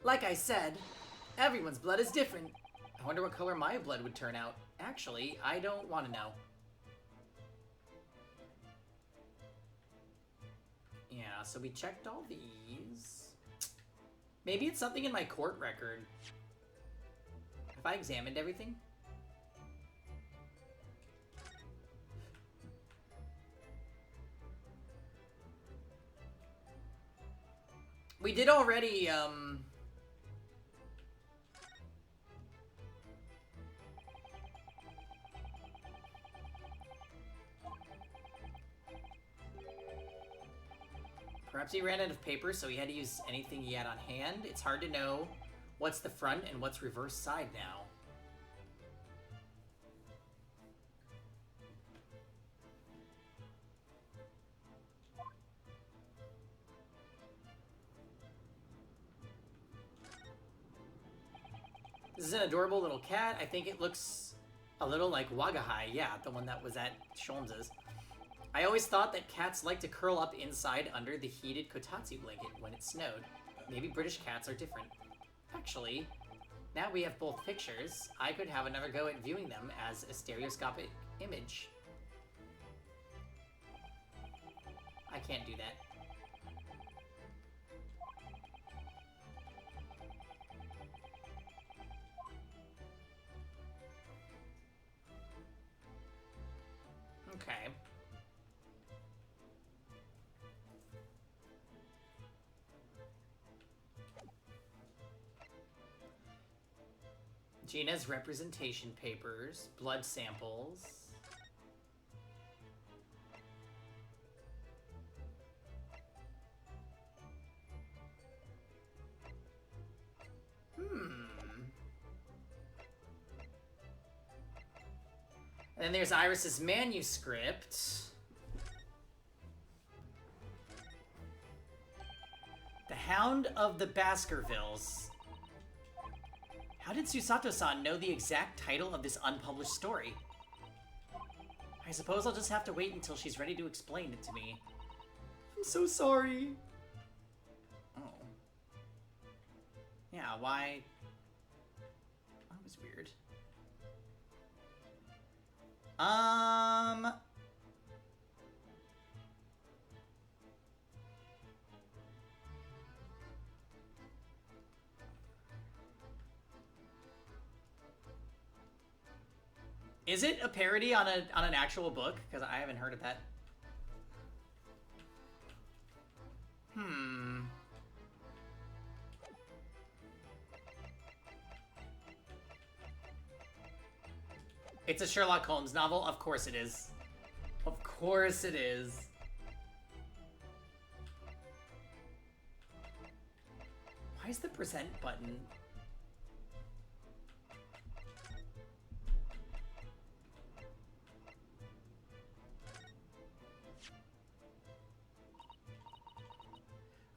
Like I said, everyone's blood is different. I wonder what color my blood would turn out. Actually, I don't want to know. Yeah, so we checked all these. Maybe it's something in my court record. Have I examined everything? We did already, perhaps he ran out of paper, so he had to use anything he had on hand. It's hard to know what's the front and what's reverse side now. This is an adorable little cat. I think it looks a little like Wagahai. Yeah, the one that was at Sholmes's. I always thought that cats like to curl up inside under the heated kotatsu blanket when it snowed. Maybe British cats are different. Actually, now we have both pictures, I could have another go at viewing them as a stereoscopic image. I can't do that. Okay. Gina's representation papers, blood samples. And then there's Iris's manuscript. The Hound of the Baskervilles. How did Susato-san know the exact title of this unpublished story? I suppose I'll just have to wait until she's ready to explain it to me. I'm so sorry. Oh. Yeah, why? That was weird. Is it a parody on an actual book? Because I haven't heard of that. It's a Sherlock Holmes novel? Of course it is. Of course it is. Why is the present button?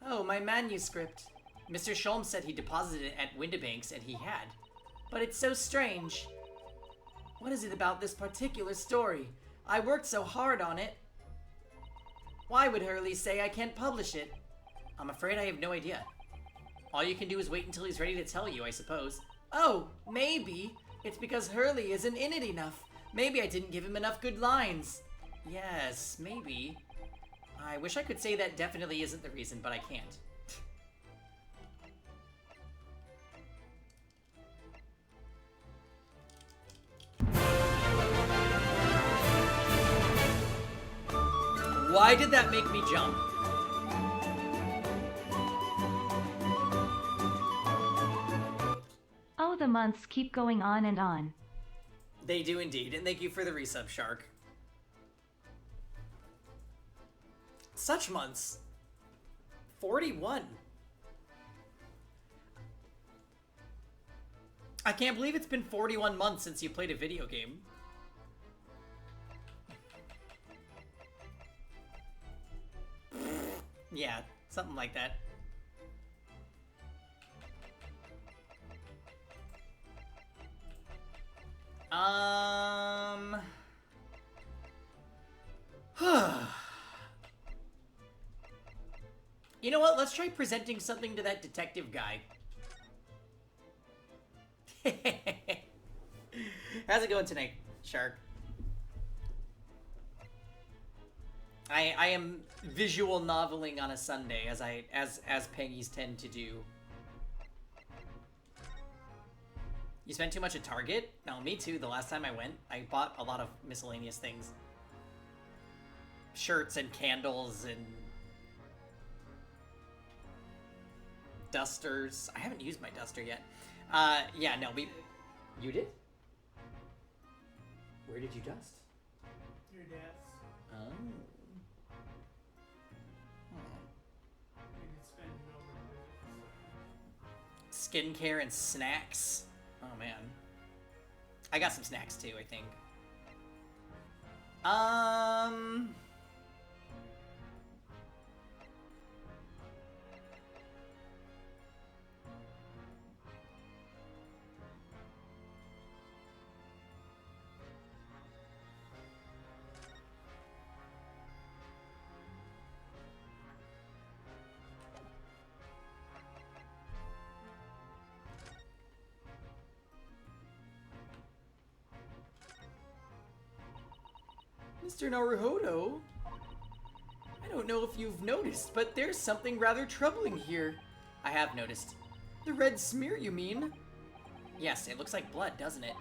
Oh, my manuscript. Mr. Sholmes said he deposited it at Windibank's, and he had. But it's so strange. What is it about this particular story? I worked so hard on it. Why would Hurley say I can't publish it? I'm afraid I have no idea. All you can do is wait until he's ready to tell you, I suppose. Oh, maybe. It's because Hurley isn't in it enough. Maybe I didn't give him enough good lines. Yes, maybe. I wish I could say that definitely isn't the reason, but I can't. Why did that make me jump? Oh, the months keep going on and on. They do indeed, and thank you for the resub, Shark. Such months. 41. I can't believe it's been 41 months since you played a video game. Yeah, something like that. You know what? Let's try presenting something to that detective guy. How's it going tonight, Shark? I am visual noveling on a Sunday, as Peggy's tend to do. You spent too much at Target? No, me too. The last time I went, I bought a lot of miscellaneous things. Shirts and candles and dusters. I haven't used my duster yet. Yeah, no, You did? Where did you dust? Your dad's. Oh. We could spend it over. Skincare and snacks. Oh man. I got some snacks too, I think. Mr. Naruhodo, I don't know if you've noticed, but there's something rather troubling here. I have noticed. The red smear, you mean? Yes, it looks like blood, doesn't it?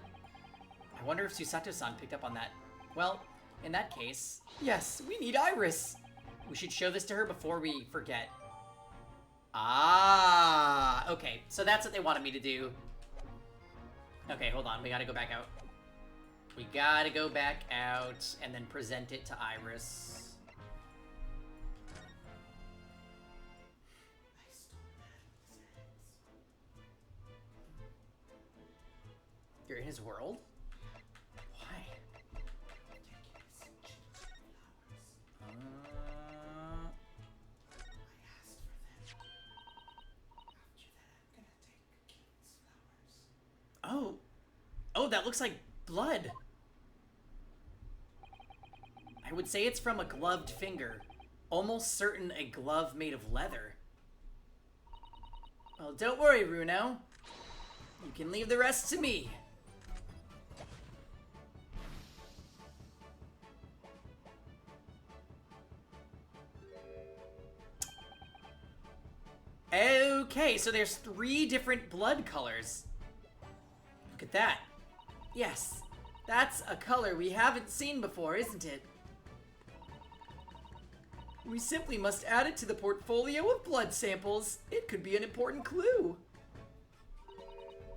I wonder if Susato-san picked up on that. Well, in that case... Yes, we need Iris. We should show this to her before we forget. Ah, okay. So that's what they wanted me to do. Okay, hold on. We gotta go back out. We gotta go back out and then present it to Iris. You're in his world? Why? Oh. Oh, that looks like blood. I would say it's from a gloved finger. Almost certain a glove made of leather. Well, don't worry, Runo. You can leave the rest to me. Okay, so there's 3 different blood colors. Look at that. Yes, that's a color we haven't seen before, isn't it? We simply must add it to the portfolio of blood samples. It could be an important clue.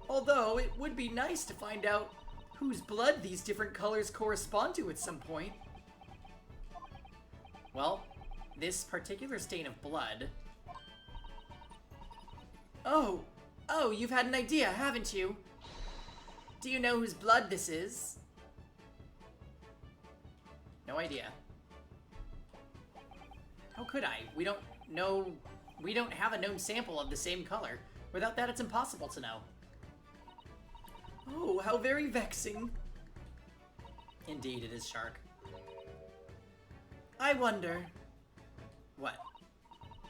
Although, it would be nice to find out whose blood these different colors correspond to at some point. Well, this particular stain of blood... Oh, you've had an idea, haven't you? Do you know whose blood this is? No idea. How could I? We don't know... We don't have a known sample of the same color. Without that, it's impossible to know. Oh, how very vexing. Indeed, it is, Shark. I wonder. What?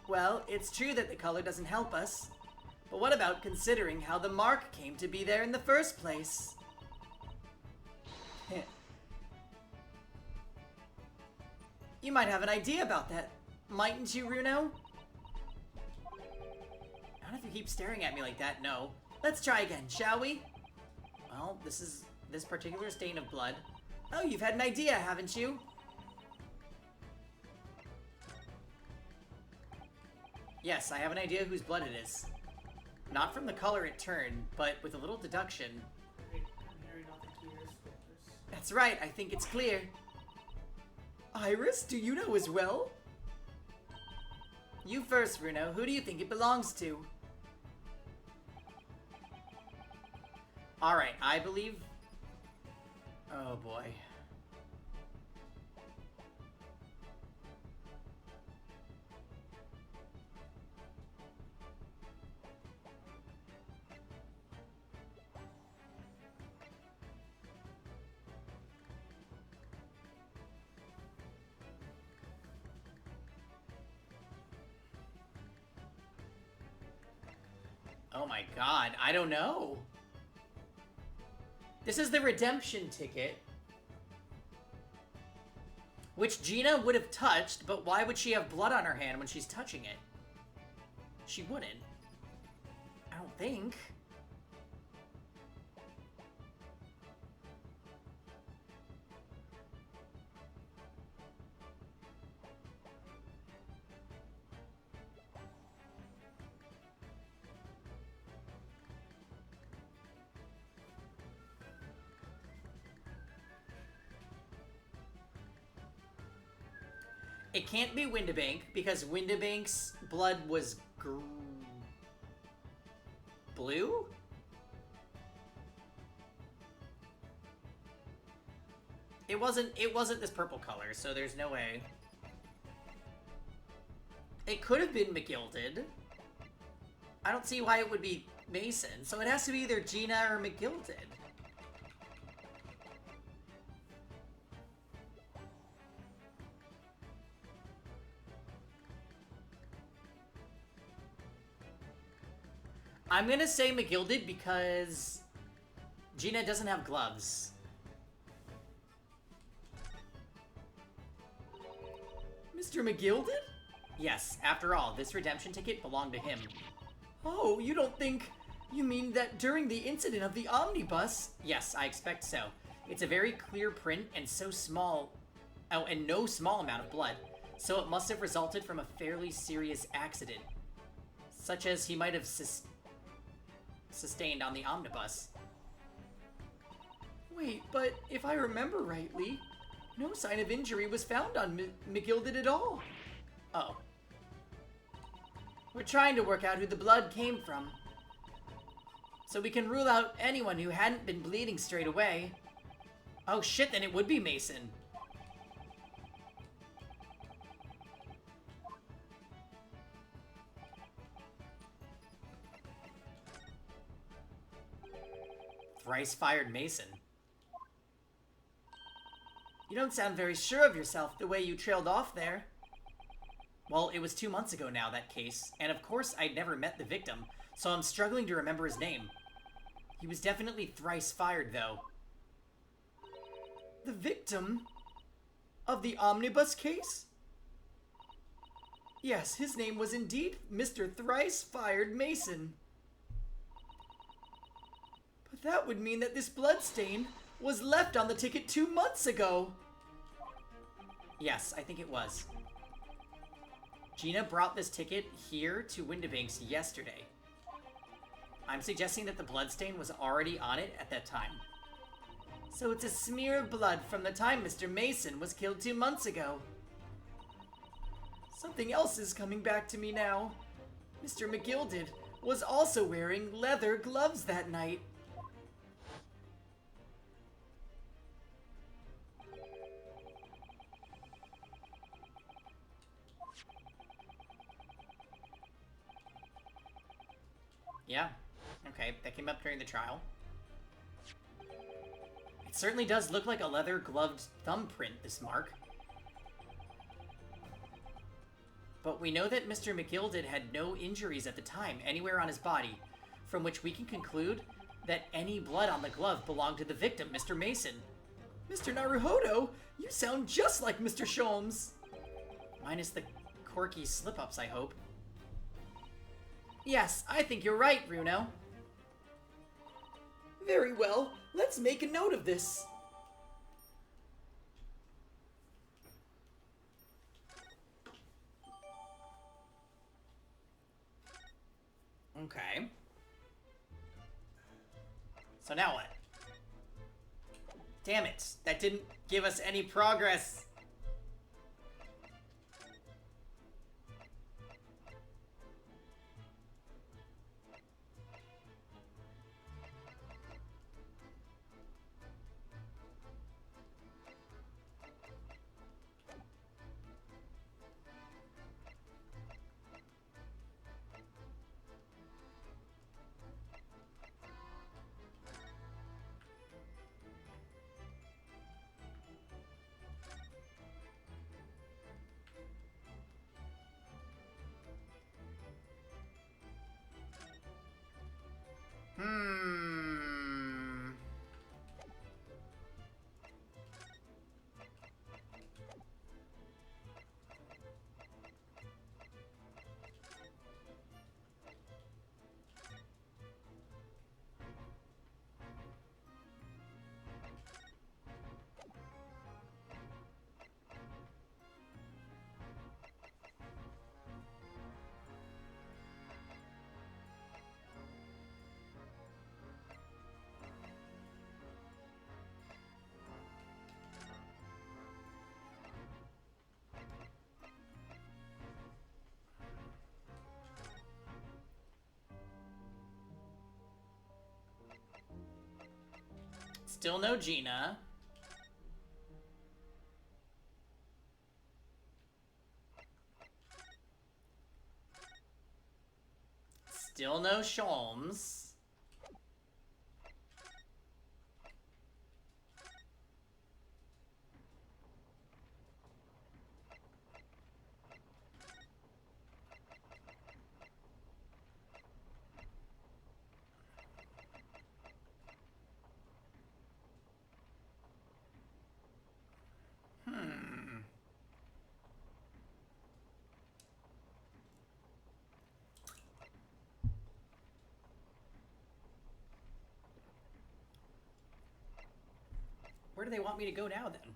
Well, it's true that the color doesn't help us. But what about considering how the mark came to be there in the first place? You might have an idea about that, mightn't you, Runo? Not if you keep staring at me like that, no. Let's try again, shall we? Well, this particular stain of blood. Oh, you've had an idea, haven't you? Yes, I have an idea whose blood it is. Not from the color it turned, but with a little deduction. That's right, I think it's clear. Iris, do you know as well? You first, Runo. Who do you think it belongs to? Alright, I believe... Oh boy. Oh my god, I don't know. This is the redemption ticket. Which Gina would have touched, but why would she have blood on her hand when she's touching it? She wouldn't. I don't think. It can't be Windibank, because Windibank's blood was blue? It wasn't this purple color, so there's no way. It could have been McGilded. I don't see why it would be Mason, so it has to be either Gina or McGilded. I'm gonna say McGilded because Gina doesn't have gloves. Mr. McGilded? Yes, after all, this redemption ticket belonged to him. Oh, you don't think... You mean that during the incident of the omnibus? Yes, I expect so. It's a very clear print and so small... Oh, and no small amount of blood. So it must have resulted from a fairly serious accident. Such as he might have sustained on the omnibus. Wait, but if I remember rightly, no sign of injury was found on McGilded at all. Oh. We're trying to work out who the blood came from, so we can rule out anyone who hadn't been bleeding straight away. Oh shit, then it would be Mason. Thrice-fired Mason. You don't sound very sure of yourself the way you trailed off there. Well, it was 2 months ago now, that case, and of course I'd never met the victim, so I'm struggling to remember his name. He was definitely thrice-fired, though. The victim of the omnibus case? Yes, his name was indeed Mr. Thrice-Fired Mason. But that would mean that this bloodstain was left on the ticket 2 months ago. Yes, I think it was. Gina brought this ticket here to Windibanks yesterday. I'm suggesting that the bloodstain was already on it at that time. So it's a smear of blood from the time Mr. Mason was killed 2 months ago. Something else is coming back to me now. Mr. McGilded was also wearing leather gloves that night. Yeah, okay, that came up during the trial. It certainly does look like a leather-gloved thumbprint, this mark. But we know that Mr. McGilded had no injuries at the time anywhere on his body, from which we can conclude that any blood on the glove belonged to the victim, Mr. Mason. Mr. Naruhodo, you sound just like Mr. Sholmes. Minus the quirky slip-ups, I hope. Yes, I think you're right, Bruno. Very well, let's make a note of this. Okay. So now what? Damn it, that didn't give us any progress. Hmm. Still no Gina. Still no Sholmes. Where do they want me to go now, then?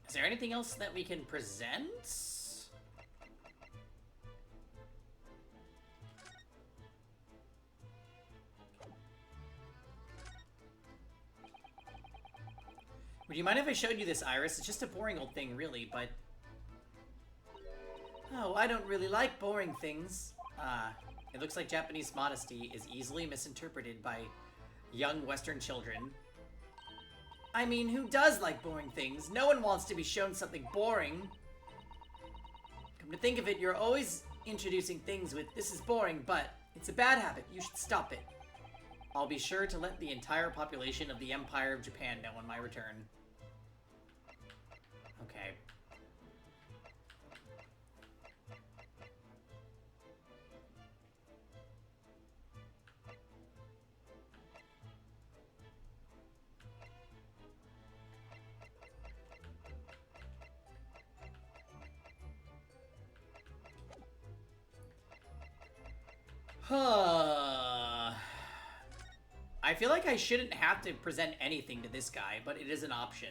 Is there anything else that we can present? Would you mind if I showed you this, Iris? It's just a boring old thing, really, but... Oh, I don't really like boring things. It looks like Japanese modesty is easily misinterpreted by young Western children. I mean, who does like boring things? No one wants to be shown something boring. Come to think of it, you're always introducing things with, this is boring, but it's a bad habit. You should stop it. I'll be sure to let the entire population of the Empire of Japan know on my return. Okay. Huh. I feel like I shouldn't have to present anything to this guy, but it is an option.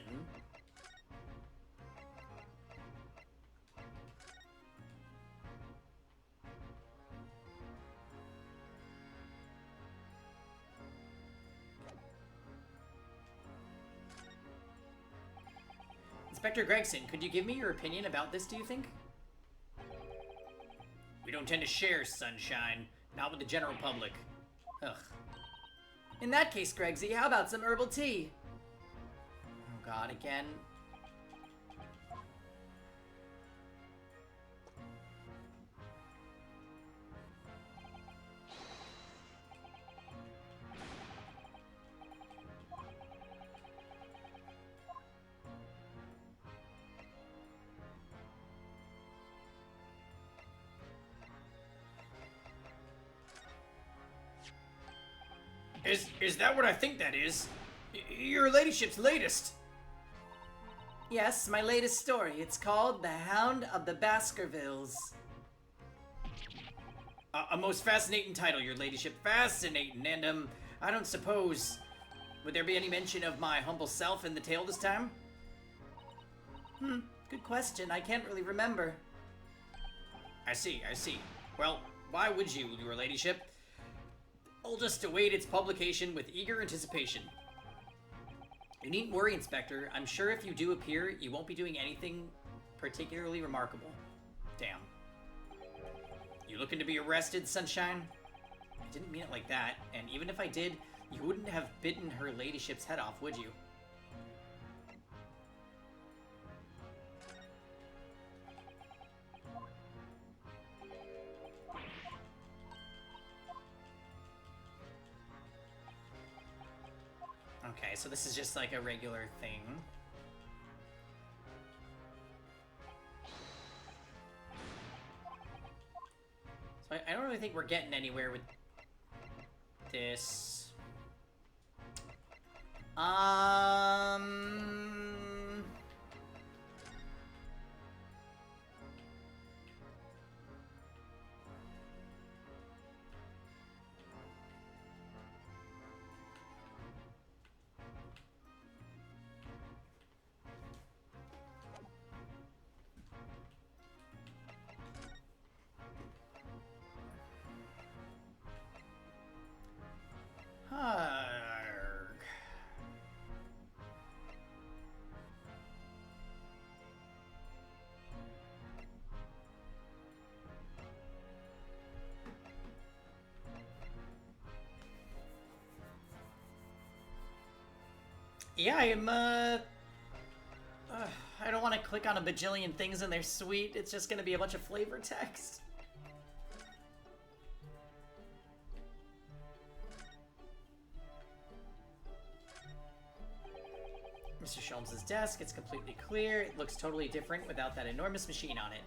Inspector Gregson, could you give me your opinion about this, do you think? We don't tend to share, Sunshine. Not with the general public. Ugh. In that case, Gregsy, how about some herbal tea? Oh god, again. Is that what I think that is? Your ladyship's latest. Yes, my latest story. It's called The Hound of the Baskervilles. A most fascinating title, your ladyship. Fascinating. And, I don't suppose... Would there be any mention of my humble self in the tale this time? Good question. I can't really remember. I see. Well, why would you, your ladyship? I'll just await its publication with eager anticipation. You needn't worry, Inspector. I'm sure if you do appear, you won't be doing anything particularly remarkable. Damn. You looking to be arrested, Sunshine? I didn't mean it like that, and even if I did, you wouldn't have bitten her ladyship's head off, would you? Okay, so this is just like a regular thing. So I don't really think we're getting anywhere with this. Yeah, I don't want to click on a bajillion things and they're sweet. It's just gonna be a bunch of flavor text. Mr. Sholmes' desk, it's completely clear. It looks totally different without that enormous machine on it.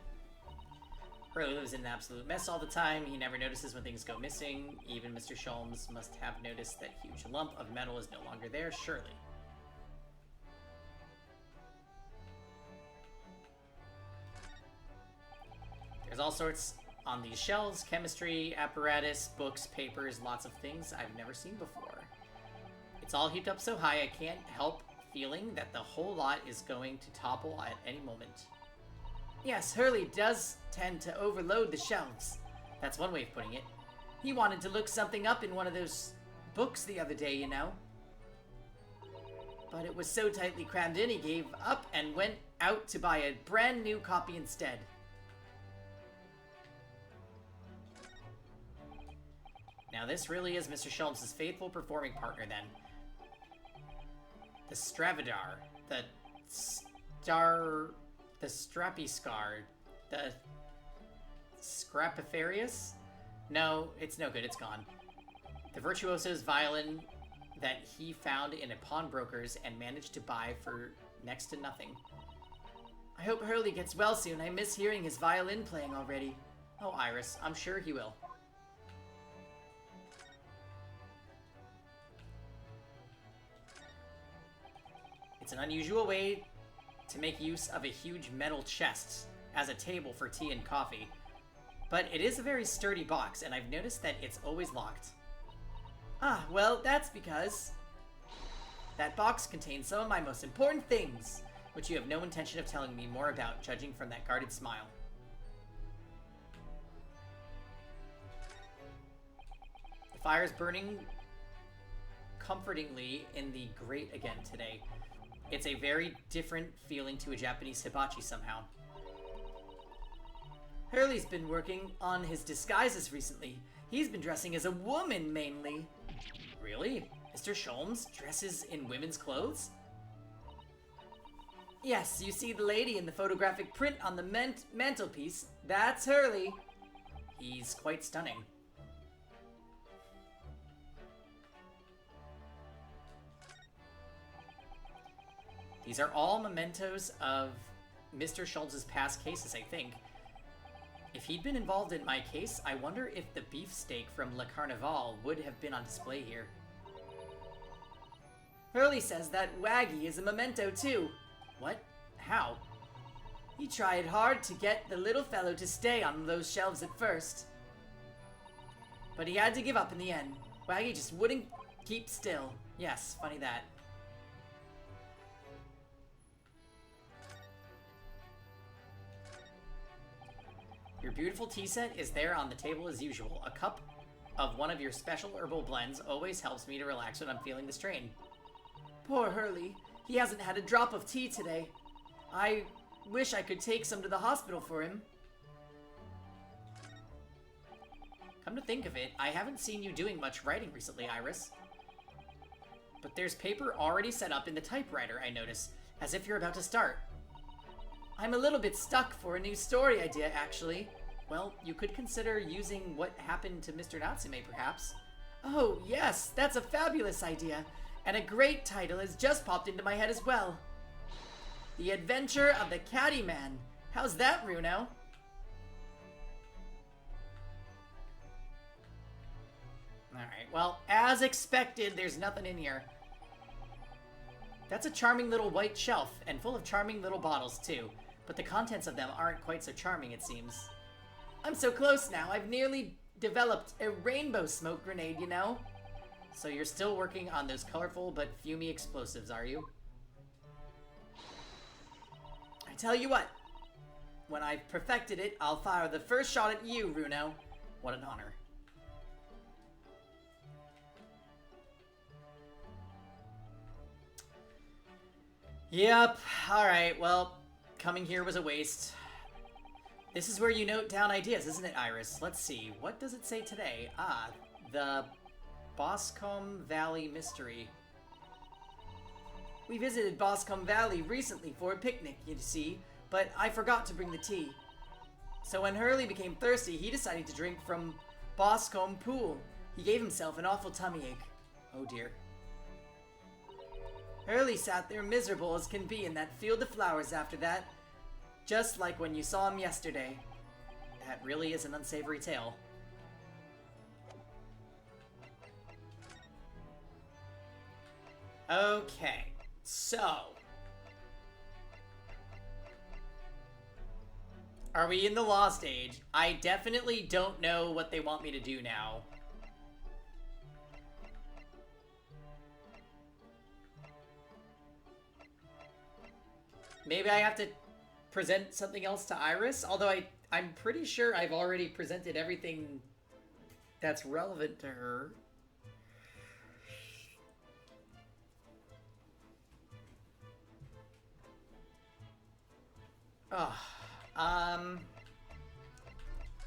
Hurley lives in an absolute mess all the time. He never notices when things go missing. Even Mr. Sholmes must have noticed that huge lump of metal is no longer there, surely. There's all sorts on these shelves. Chemistry, apparatus, books, papers, lots of things I've never seen before. It's all heaped up so high I can't help feeling that the whole lot is going to topple at any moment. Yes, Hurley does tend to overload the shelves. That's one way of putting it. He wanted to look something up in one of those books the other day, you know. But it was so tightly crammed in, he gave up and went out to buy a brand new copy instead. Now this really is Mr. Sholmes' faithful performing partner then. The Stravadar, the Strapiscar, the Scrapifarius? No, it's no good, it's gone. The virtuoso's violin that he found in a pawnbroker's and managed to buy for next to nothing. I hope Hurley gets well soon. I miss hearing his violin playing already. Oh, Iris, I'm sure he will. It's an unusual way to make use of a huge metal chest as a table for tea and coffee. But it is a very sturdy box, and I've noticed that it's always locked. Ah, well, that's because that box contains some of my most important things, which you have no intention of telling me more about, judging from that guarded smile. The fire's burning comfortingly in the grate again today. It's a very different feeling to a Japanese hibachi somehow. Hurley's been working on his disguises recently. He's been dressing as a woman, mainly. Really? Mr. Sholmes dresses in women's clothes? Yes, you see the lady in the photographic print on the mantelpiece. That's Hurley. He's quite stunning. These are all mementos of Mr. Schultz's past cases, I think. If he'd been involved in my case, I wonder if the beefsteak from Le Carnival would have been on display here. Hurley says that Waggy is a memento too. What? How? He tried hard to get the little fellow to stay on those shelves at first. But he had to give up in the end. Waggy just wouldn't keep still. Yes, funny that. Your beautiful tea set is there on the table as usual. A cup of one of your special herbal blends always helps me to relax when I'm feeling the strain. Poor Hurley. He hasn't had a drop of tea today. I wish I could take some to the hospital for him. Come to think of it, I haven't seen you doing much writing recently, Iris. But there's paper already set up in the typewriter, I notice, as if you're about to start. I'm a little bit stuck for a new story idea, actually. Well, you could consider using what happened to Mr. Natsume, perhaps. Oh, yes, that's a fabulous idea. And a great title has just popped into my head as well. The Adventure of the Caddy Man. How's that, Runo? Alright, well, as expected, there's nothing in here. That's a charming little white shelf, and full of charming little bottles, too. But the contents of them aren't quite so charming, it seems. I'm so close now, I've nearly developed a rainbow smoke grenade, you know? So you're still working on those colorful but fumey explosives, are you? I tell you what, when I've perfected it, I'll fire the first shot at you, Runo. What an honor. Yep, alright, well, coming here was a waste. This is where you note down ideas, isn't it, Iris? Let's see, what does it say today? Ah, the Boscombe Valley Mystery. We visited Boscombe Valley recently for a picnic, you see, but I forgot to bring the tea. So when Hurley became thirsty, he decided to drink from Boscombe Pool. He gave himself an awful tummy ache. Oh dear. Hurley sat there miserable as can be in that field of flowers after that, just like when you saw him yesterday. That really is an unsavory tale. Okay, so... are we in the Lost Age? I definitely don't know what they want me to do now. Maybe I have to present something else to Iris? Although I'm pretty sure I've already presented everything that's relevant to her.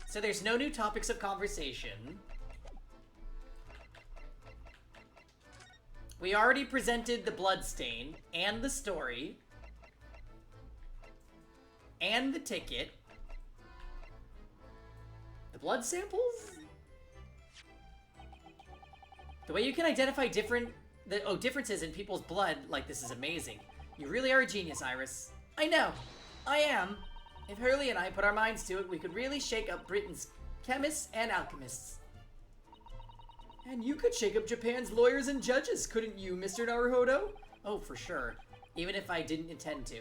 So there's no new topics of conversation. We already presented the bloodstain and the story and the ticket. The blood samples? The way you can identify differences in people's blood, like, this is amazing. You really are a genius, Iris. I know. I am. If Hurley and I put our minds to it, we could really shake up Britain's chemists and alchemists. And you could shake up Japan's lawyers and judges, couldn't you, Mr. Naruhodo? Oh, for sure. Even if I didn't intend to.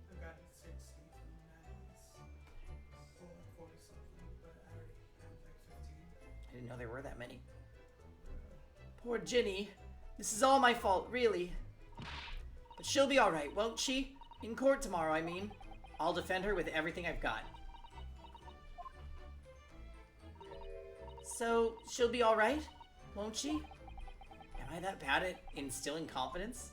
I've gotten 60 from Natalie's. Well, like 40 something, but I already have like 15. I didn't know there were that many. Poor Ginny. This is all my fault, really. But she'll be alright, won't she? In court tomorrow, I mean. I'll defend her with everything I've got. So, she'll be alright? Won't she? Am I that bad at instilling confidence?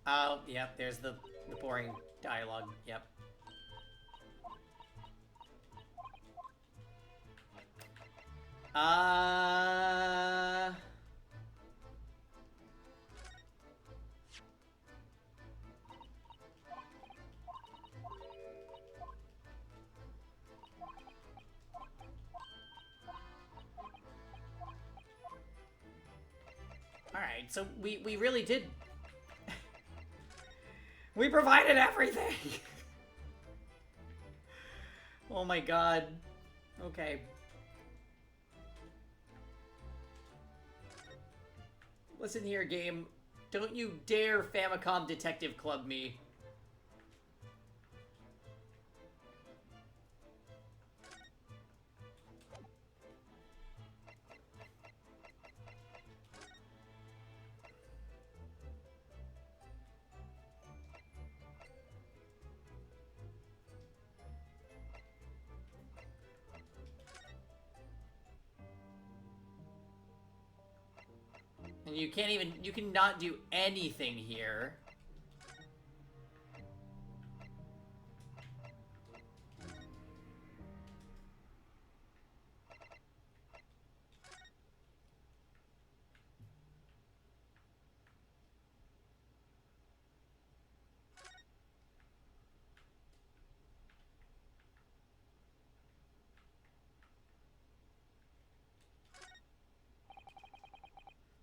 Oh, yep, there's the boring dialogue, yep. Alright, so we really did... we provided everything! Oh my god. Okay. Listen here, game. Don't you dare Famicom Detective Club me. And you can't even, you cannot do anything here.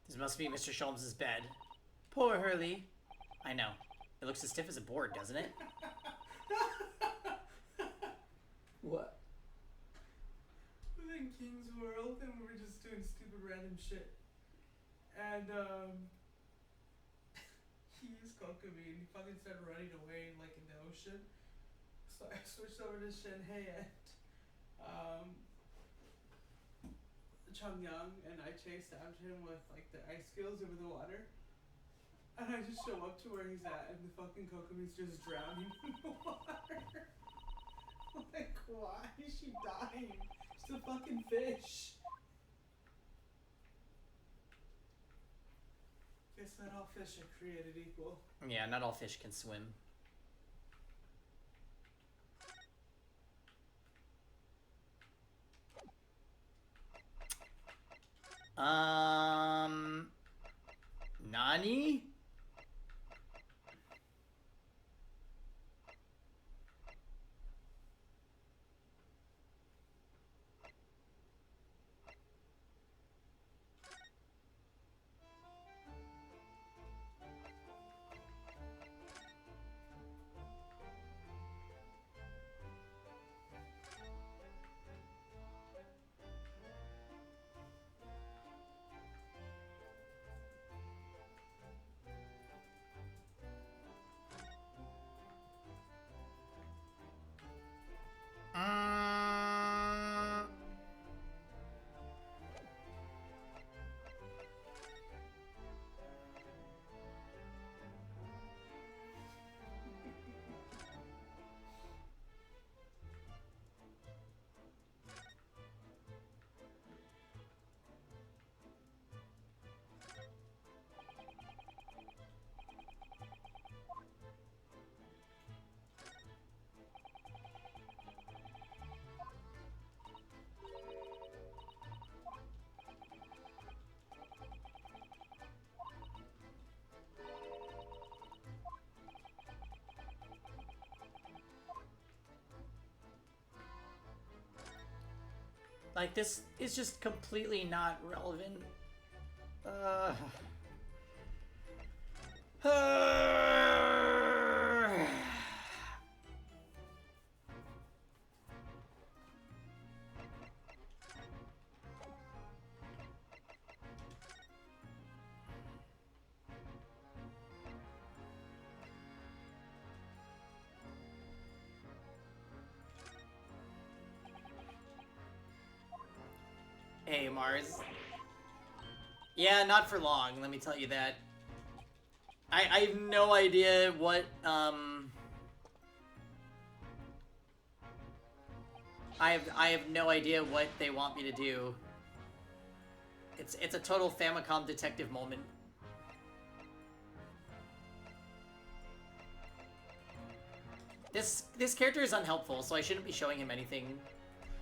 This must be Mr. Sholmes' bed. Poor Hurley. I know. It looks as stiff as a board, doesn't it? What? We're in King's World and we were just doing stupid random shit. And he used Kokomi and he fucking started running away like in the ocean. So I switched over to Shenhei and Changyang, and I chased after him with like the ice skills over the water. And I just show up to where he's at and the fucking Kokomi's just drowning in the water. Like, why is she dying? She's a fucking fish. guess not all fish are created equal. Yeah, not all fish can swim. Nani? Like, this is just completely not relevant. Hey, Mars. Yeah, not for long, let me tell you that. I have no idea what, I have no idea what they want me to do. It's a total Famicom detective moment. This character is unhelpful, so I shouldn't be showing him anything.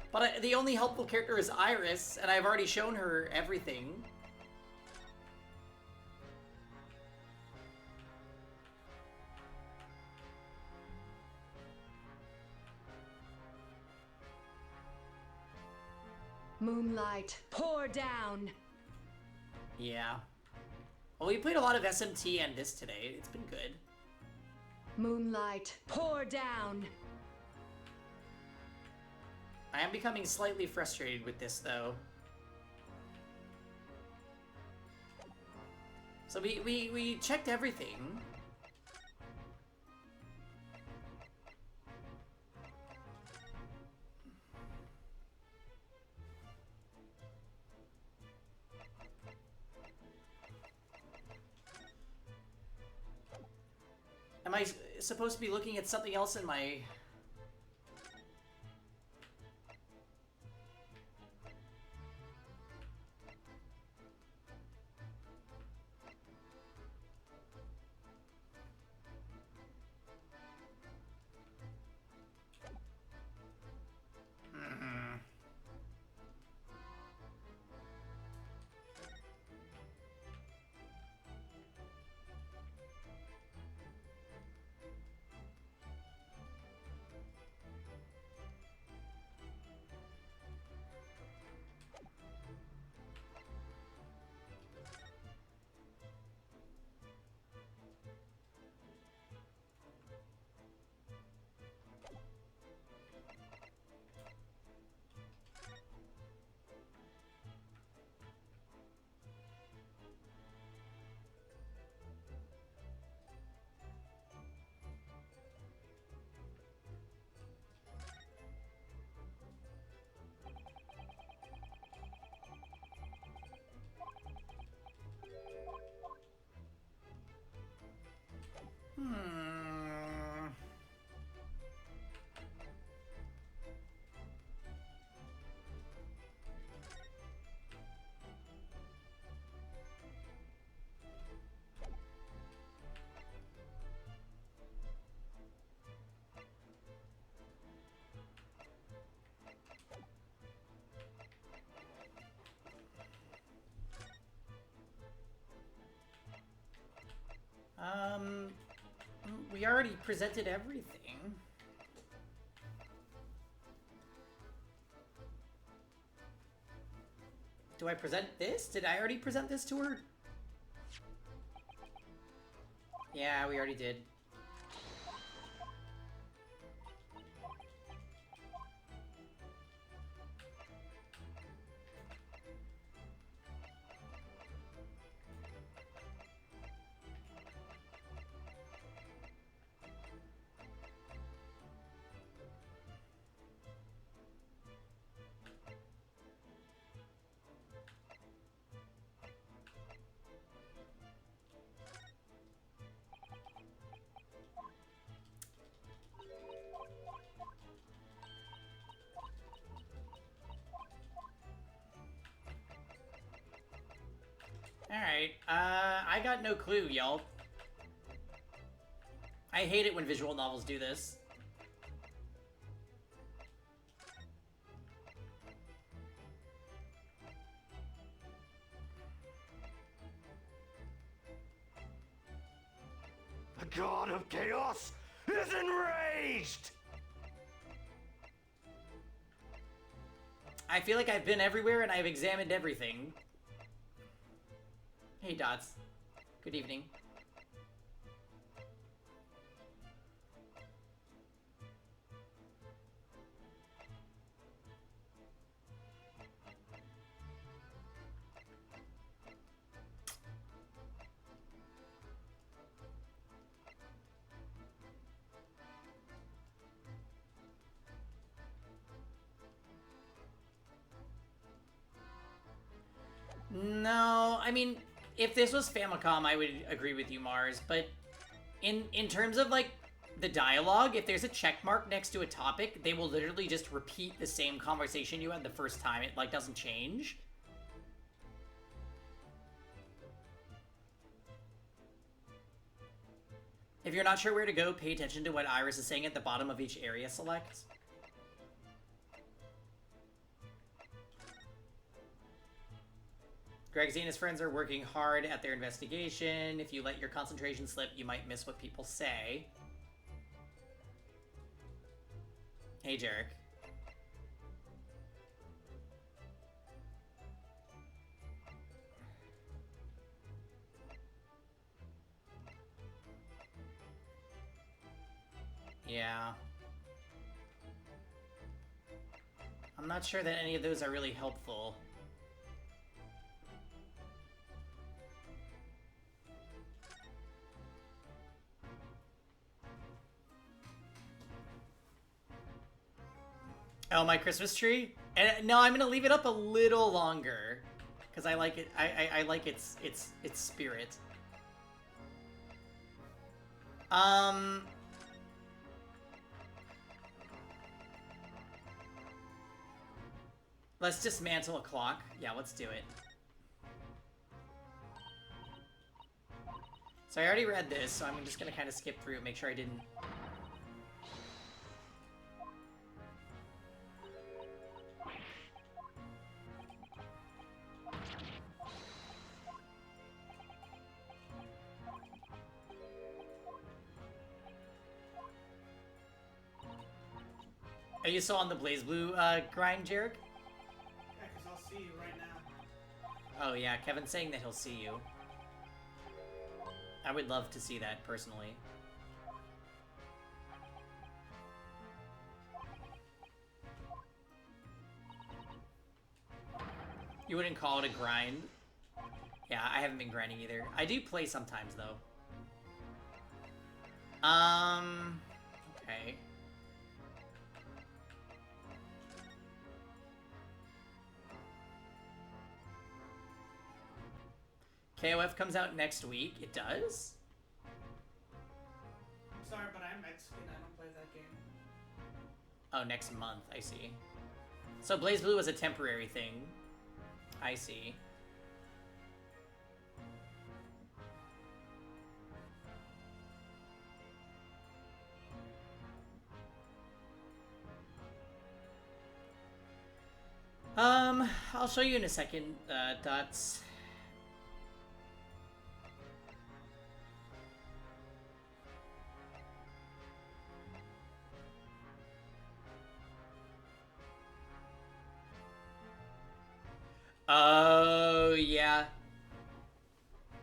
But the only helpful character is Iris, and I've already shown her everything. Moonlight, pour down. Yeah. Well, we played a lot of SMT and this today. It's been good. Moonlight, pour down. I am becoming slightly frustrated with this, though. So we checked everything. Am I supposed to be looking at something else in my... We already presented everything. Do I present this? Did I already present this to her? Yeah, we already did. Alright, I got no clue, y'all. I hate it when visual novels do this. The god of chaos is enraged! I feel like I've been everywhere and I've examined everything. Hey, Dots. Good evening. No, I mean, if this was Famicom, I would agree with you, Mars, but in terms of, like, the dialogue, if there's a check mark next to a topic, they will literally just repeat the same conversation you had the first time. It, like, doesn't change. If you're not sure where to go, pay attention to what Iris is saying at the bottom of each area select. Gregzy and his friends are working hard at their investigation. If you let your concentration slip, you might miss what people say. Hey, Jarek. Yeah. I'm not sure that any of those are really helpful. Oh, my Christmas tree? And no, I'm gonna leave it up a little longer because I like it. I like its spirit. Let's dismantle a clock. Yeah, let's do it. So I already read this, so I'm just gonna kind of skip through, make sure I didn't. Are you still on the Blaze Blue grind, Jarek? Yeah, because I'll see you right now. Oh yeah, Kevin's saying that he'll see you. I would love to see that, personally. You wouldn't call it a grind? Yeah, I haven't been grinding either. I do play sometimes, though. Okay. KOF comes out next week. It does? I'm sorry, but I'm Mexican. I don't play that game. Oh, next month. I see. So Blaze Blue was a temporary thing. I see. I'll show you in a second, Dots. Oh, yeah.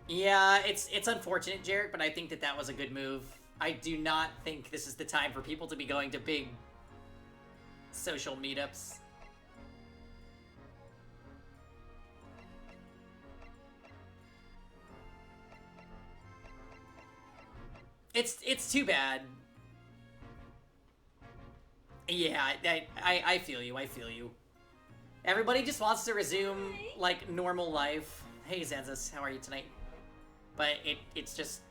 Yeah, it's unfortunate, Jarek, but I think that that was a good move. I do not think this is the time for people to be going to big social meetups. It's too bad. Yeah, I feel you, I feel you. Everybody just wants to resume, like, normal life. Hey, Zanzas, how are you tonight? But it's just...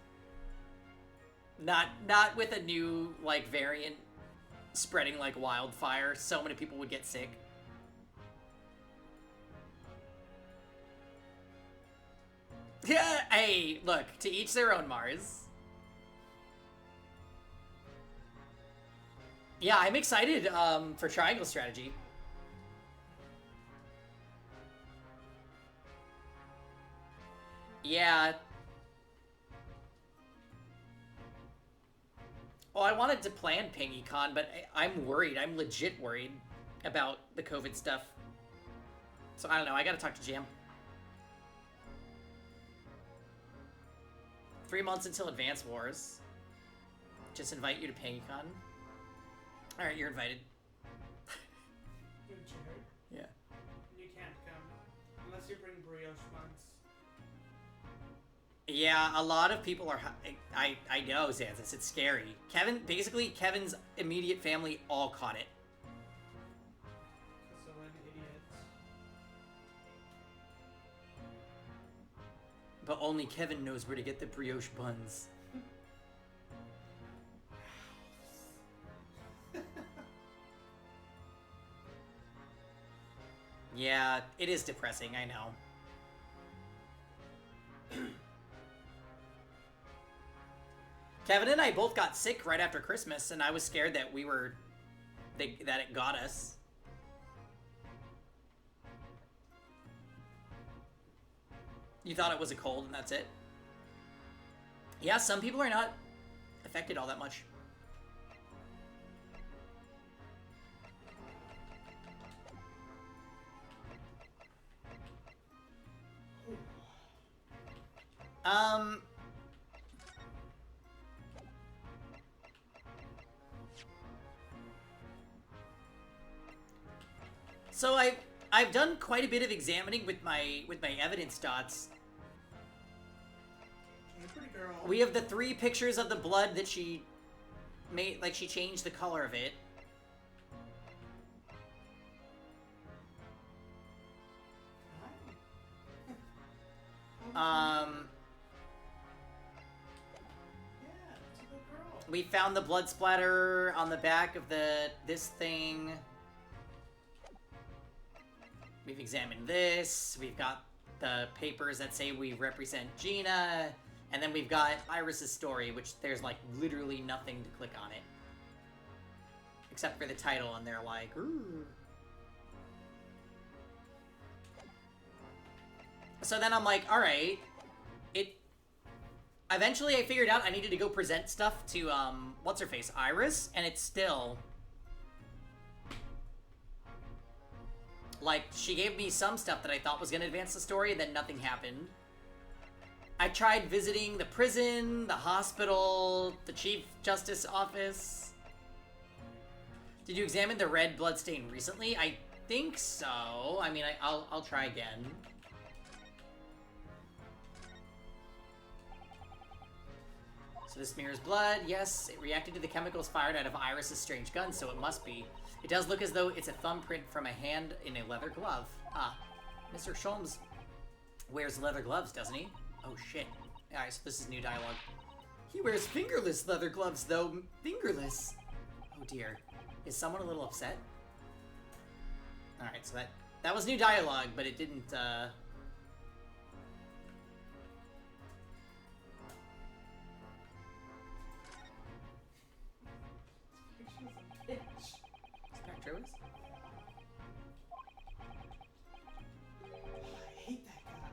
Not with a new, like, variant spreading like wildfire. So many people would get sick. Yeah, hey, look, to each their own, Mars. Yeah, I'm excited for Triangle Strategy. Yeah. Oh, I wanted to plan PingyCon, but I'm worried. I'm legit worried about the COVID stuff. So I don't know. I gotta talk to Jam. 3 months until Advance Wars. Just invite you to PingyCon. Alright, you're invited. Good, Jared. Yeah. You can't come unless you bring brioche buns. Yeah, a lot of people are... I know, Xanthus, it's scary. Basically, Kevin's immediate family all caught it. So an idiot. But only Kevin knows where to get the brioche buns. Yeah, it is depressing, I know. Kevin and I both got sick right after Christmas, and I was scared that that it got us. You thought it was a cold and that's it? Yeah, some people are not affected all that much. So I've done quite a bit of examining with my evidence dots. Hey, pretty girl. We have the 3 pictures of the blood that she made, like she changed the color of it. Yeah, it's a good girl. We found the blood splatter on the back of this thing. We've examined this. We've got the papers that say we represent Gina. And then we've got Iris's story, which there's like literally nothing to click on it. Except for the title, and they're like, ooh. So then I'm like, alright. Eventually I figured out I needed to go present stuff to, what's-her-face, Iris, and it's still... Like, she gave me some stuff that I thought was gonna advance the story, and then nothing happened. I tried visiting the prison, the hospital, the Chief Justice office. Did you examine the red bloodstain recently? I think so. I mean, I'll try again. So this mirrors blood. Yes, it reacted to the chemicals fired out of Iris's strange gun, so it must be. It does look as though it's a thumbprint from a hand in a leather glove. Ah, Mr. Sholmes wears leather gloves, doesn't he? Oh, shit. Alright, so this is new dialogue. He wears fingerless leather gloves, though. Fingerless. Oh, dear. Is someone a little upset? Alright, so that was new dialogue, but it didn't, Spectros? I hate that guy.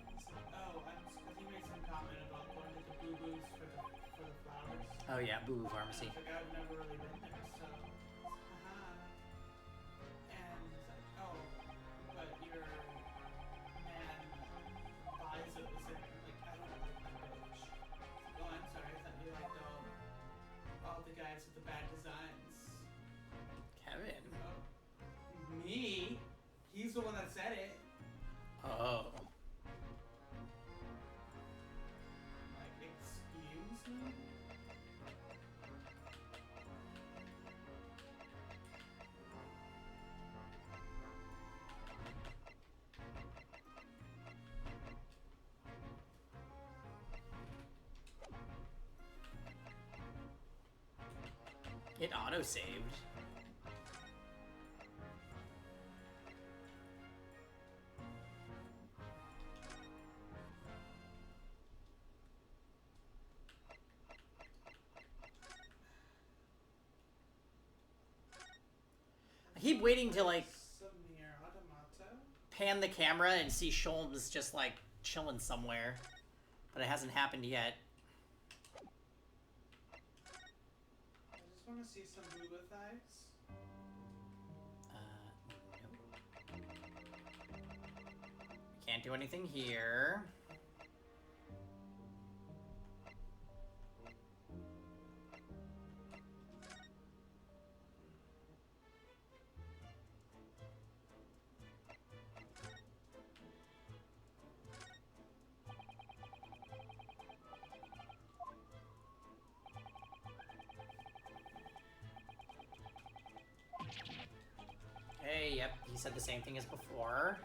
He said, oh, I'm Oh yeah, Boo Boo Pharmacy. Like, I've never really been there, so haha. And he's like, oh, but your man buys those, and like, I don't like that bitch. Oh, I'm sorry, I thought you liked all the guys with the bad designs. Kevin. Oh, me? He's the one that said it. Oh. Like, excuse me? It auto-saved. I keep waiting to, like, Samir Automato? pan the camera and see Sholmes just, like, chilling somewhere. But it hasn't happened yet. I just want to see some booba thighs. Nope. Can't do anything here. Hey, yep, he said the same thing as before.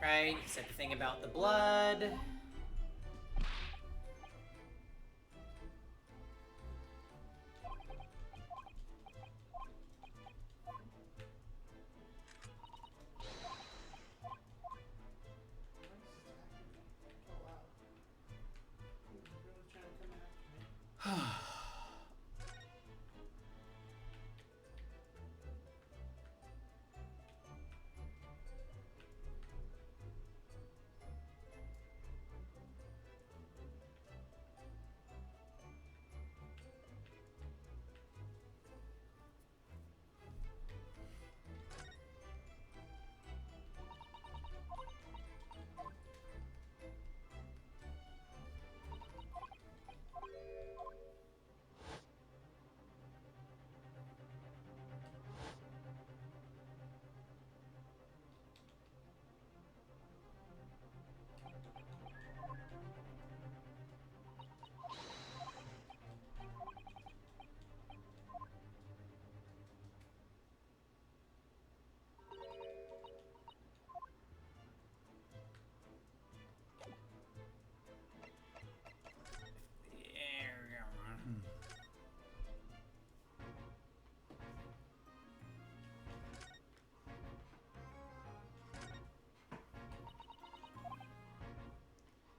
Right, he said the thing about the blood. Oh wow. He's really trying to come after me.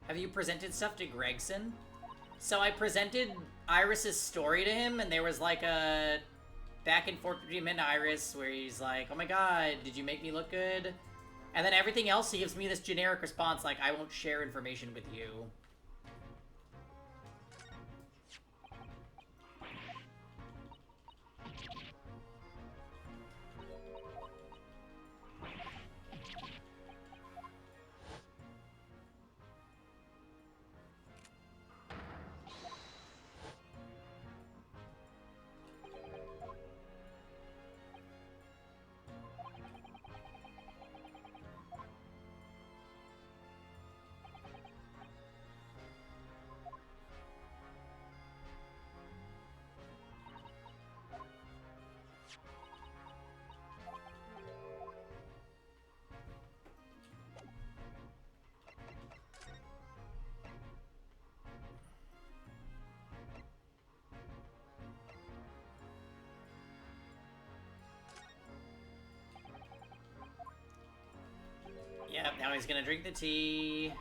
Have you presented stuff to Gregson? So I presented Iris's story to him, and there was like a back and forth between him and Iris where he's like, oh my god, did you make me look good? And then everything else, he gives me this generic response like, I won't share information with you. Yep, now he's gonna drink the tea.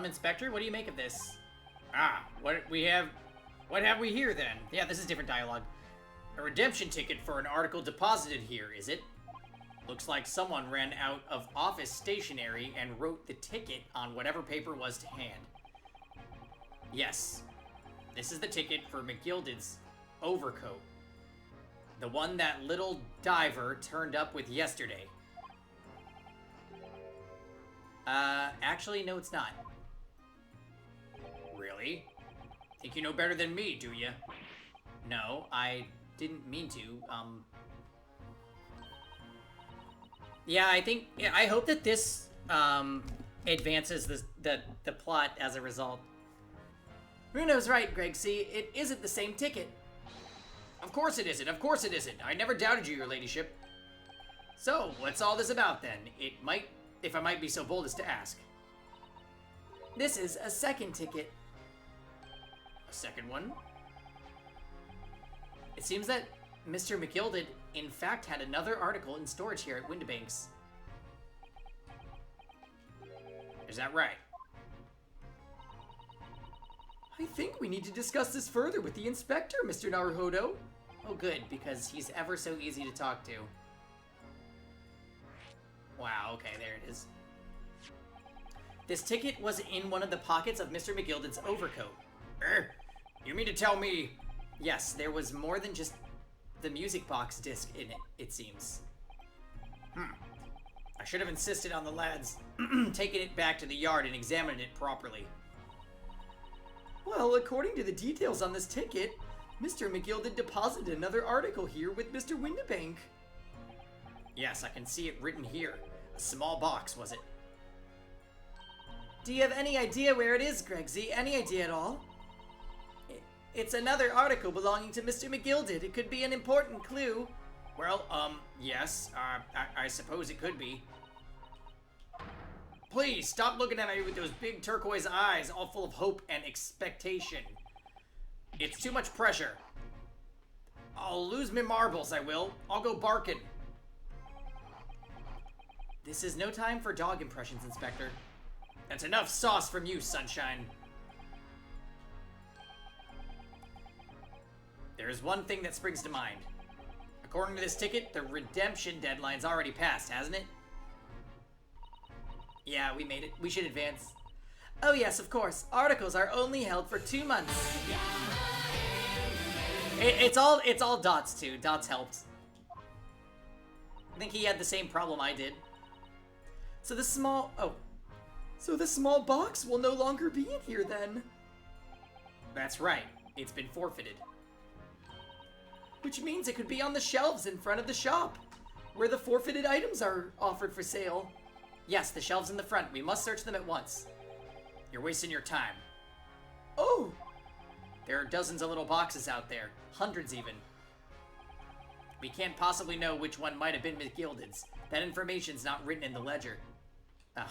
Inspector, what do you make of this? What have we here then? Yeah, this is different dialogue. A redemption ticket for an article deposited here, is it? Looks like someone ran out of office stationery and wrote the ticket on whatever paper was to hand. Yes, this is the ticket for McGilded's overcoat. The one that little diver turned up with yesterday. Actually, no, it's not. Really? Think you know better than me, do you? No, I didn't mean to. Yeah, I hope that this, advances the plot as a result. Bruno's right, Greg C. It isn't the same ticket. Of course it isn't, of course it isn't. I never doubted you, your ladyship. So, what's all this about then? If I might be so bold as to ask. This is a second ticket. A second one? It seems that Mr. McGilded, in fact, had another article in storage here at Windibanks. Is that right? I think we need to discuss this further with the inspector, Mr. Naruhodo. Oh, good, because he's ever so easy to talk to. Wow, okay, there it is. This ticket was in one of the pockets of Mr. McGilded's overcoat. You mean to tell me... Yes, there was more than just the music box disc in it, it seems. I should have insisted on the lads taking it back to the yard and examining it properly. Well, according to the details on this ticket, Mr. McGilded deposited another article here with Mr. Windibank. Yes, I can see it written here. A small box, was it? Do you have any idea where it is, Greg Z? Any idea at all? It's another article belonging to Mr. McGilded. It could be an important clue. Well, yes. I suppose it could be. Please, stop looking at me with those big turquoise eyes, all full of hope and expectation. It's too much pressure. I'll lose me marbles, I will. I'll go barking. This is no time for dog impressions, Inspector. That's enough sauce from you, Sunshine. There's one thing that springs to mind. According to this ticket, the redemption deadline's already passed, hasn't it? Yeah, we made it. We should advance. Oh yes, of course. Articles are only held for 2 months. It's all Dots too. Dots helped. I think he had the same problem I did. So the small box will no longer be in here then. That's right. It's been forfeited. Which means it could be on the shelves in front of the shop, where the forfeited items are offered for sale. Yes, the shelves in the front. We must search them at once. You're wasting your time. Oh! There are dozens of little boxes out there. Hundreds even. We can't possibly know which one might have been McGilded's. That information's not written in the ledger. Ugh.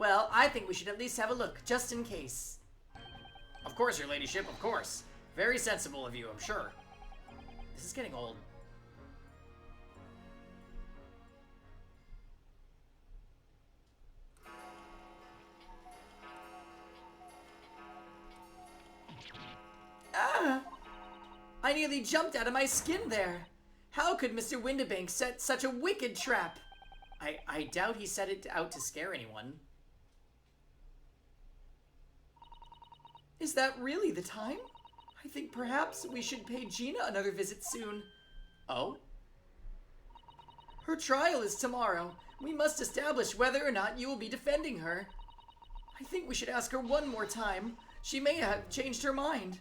Well, I think we should at least have a look, just in case. Of course, your ladyship, of course. Very sensible of you, I'm sure. This is getting old. Ah! I nearly jumped out of my skin there. How could Mr. Windibank set such a wicked trap? I doubt he set it out to scare anyone. Is that really the time? I think perhaps we should pay Gina another visit soon. Oh? Her trial is tomorrow. We must establish whether or not you will be defending her. I think we should ask her one more time. She may have changed her mind.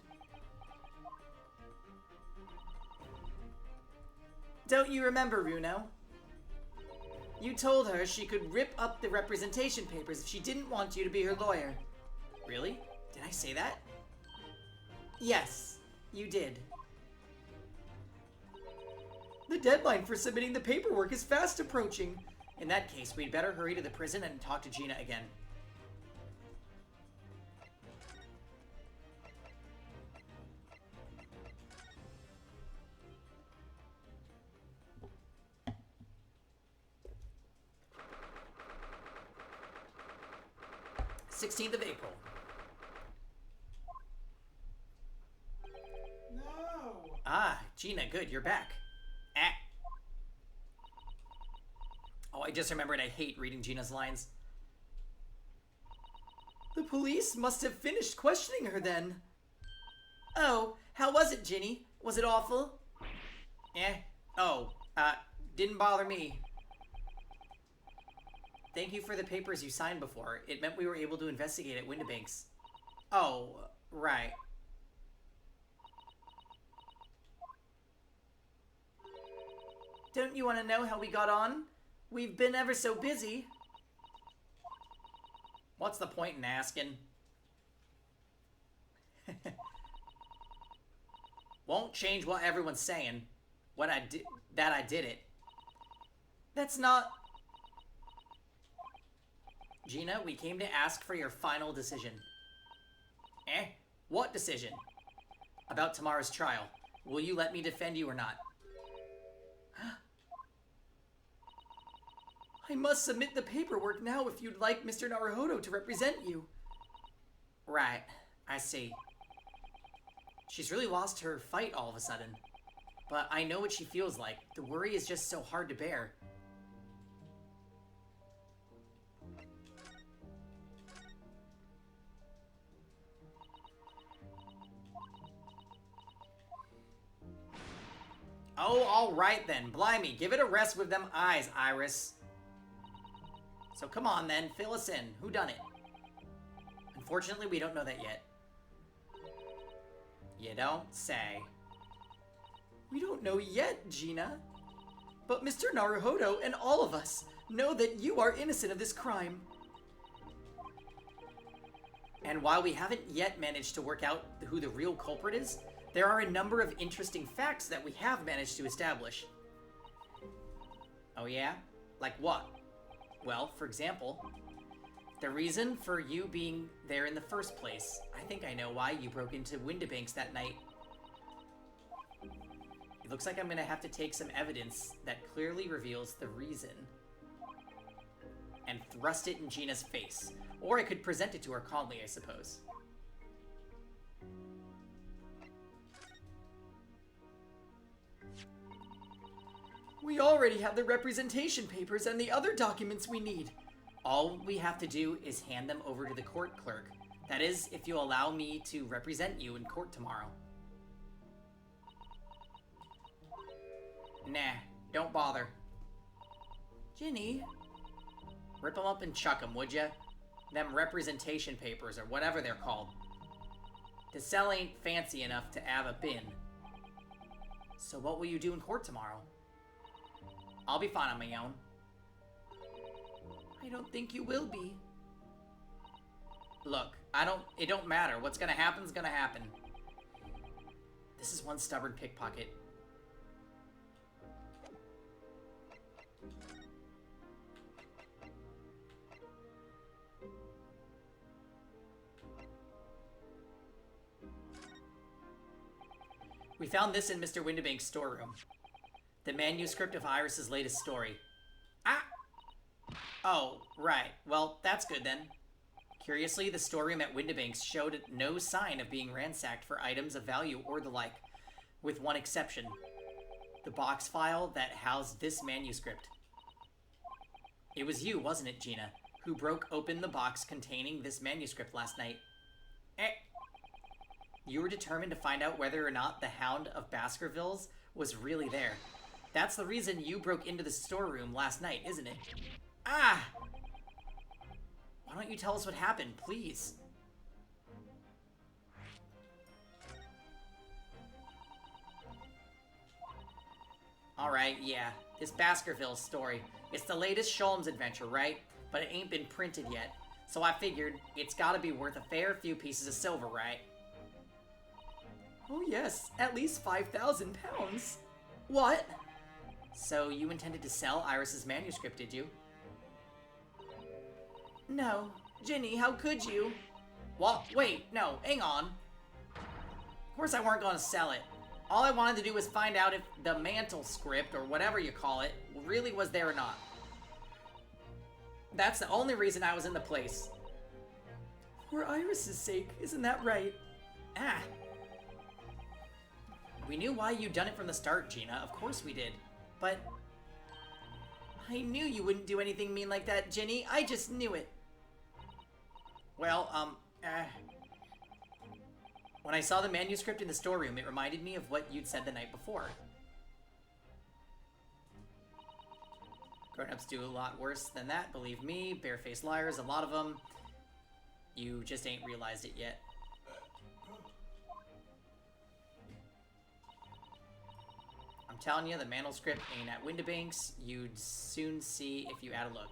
Don't you remember, Runo? You told her she could rip up the representation papers if she didn't want you to be her lawyer. Really? Did I say that? Yes, you did. The deadline for submitting the paperwork is fast approaching. In that case, we'd better hurry to the prison and talk to Gina again. (16th of April). No! Ah, Gina, good, you're back. Ah. Oh, I just remembered I hate reading Gina's lines. The police must have finished questioning her then. Oh, how was it, Ginny? Was it awful? Oh, didn't bother me. Thank you for the papers you signed before. It meant we were able to investigate at Windibanks. Oh, right. Don't you want to know how we got on? We've been ever so busy. What's the point in asking? Won't change what everyone's saying. That I did it. That's not... Gina, we came to ask for your final decision. What decision? About tomorrow's trial. Will you let me defend you or not? I must submit the paperwork now if you'd like Mr. Naruhodo to represent you. Right, I see. She's really lost her fight all of a sudden. But I know what she feels like. The worry is just so hard to bear. Oh, alright then. Blimey, give it a rest with them eyes, Iris. So come on then, fill us in. Who done it? Unfortunately, we don't know that yet. You don't say. We don't know yet, Gina. But Mr. Naruhodo and all of us know that you are innocent of this crime. And while we haven't yet managed to work out who the real culprit is, there are a number of interesting facts that we have managed to establish. Oh yeah? Like what? Well, for example, the reason for you being there in the first place. I think I know why you broke into Windibanks that night. It looks like I'm gonna have to take some evidence that clearly reveals the reason and thrust it in Gina's face. Or I could present it to her calmly, I suppose. We already have the representation papers and the other documents we need. All we have to do is hand them over to the court clerk. That is, if you'll allow me to represent you in court tomorrow. Nah, don't bother. Ginny? Rip them up and chuck them, would ya? Them representation papers, or whatever they're called. The cell ain't fancy enough to have a bin. So what will you do in court tomorrow? I'll be fine on my own. I don't think you will be. Look, it don't matter. What's gonna happen's gonna happen. This is one stubborn pickpocket. We found this in Mr. Windibank's storeroom. The manuscript of Iris's latest story. Ah! Oh, right. Well, that's good then. Curiously, the storeroom at Windibanks showed no sign of being ransacked for items of value or the like, with one exception. The box file that housed this manuscript. It was you, wasn't it, Gina, who broke open the box containing this manuscript last night? You were determined to find out whether or not the Hound of Baskervilles was really there. That's the reason you broke into the storeroom last night, isn't it? Ah! Why don't you tell us what happened, please? Alright. right? Yeah. This Baskerville story. It's the latest Sholmes adventure, right? But it ain't been printed yet. So I figured it's gotta be worth a fair few pieces of silver, right? Oh yes, at least 5,000 pounds. What? So you intended to sell Iris's manuscript, did you? No. Ginny, how could you? What? Wait, no, hang on. Of course I weren't gonna sell it. All I wanted to do was find out if the mantle script, or whatever you call it, really was there or not. That's the only reason I was in the place. For Iris's sake, isn't that right? Ah. We knew why you'd done it from the start, Gina. Of course we did. But I knew you wouldn't do anything mean like that, Ginny. I just knew it. Well, when I saw the manuscript in the storeroom, it reminded me of what you'd said the night before. Grown-ups do a lot worse than that, believe me. Barefaced liars, a lot of them. You just ain't realized it yet. I'm telling you, the manuscript ain't at Windibanks. You'd soon see if you had a look.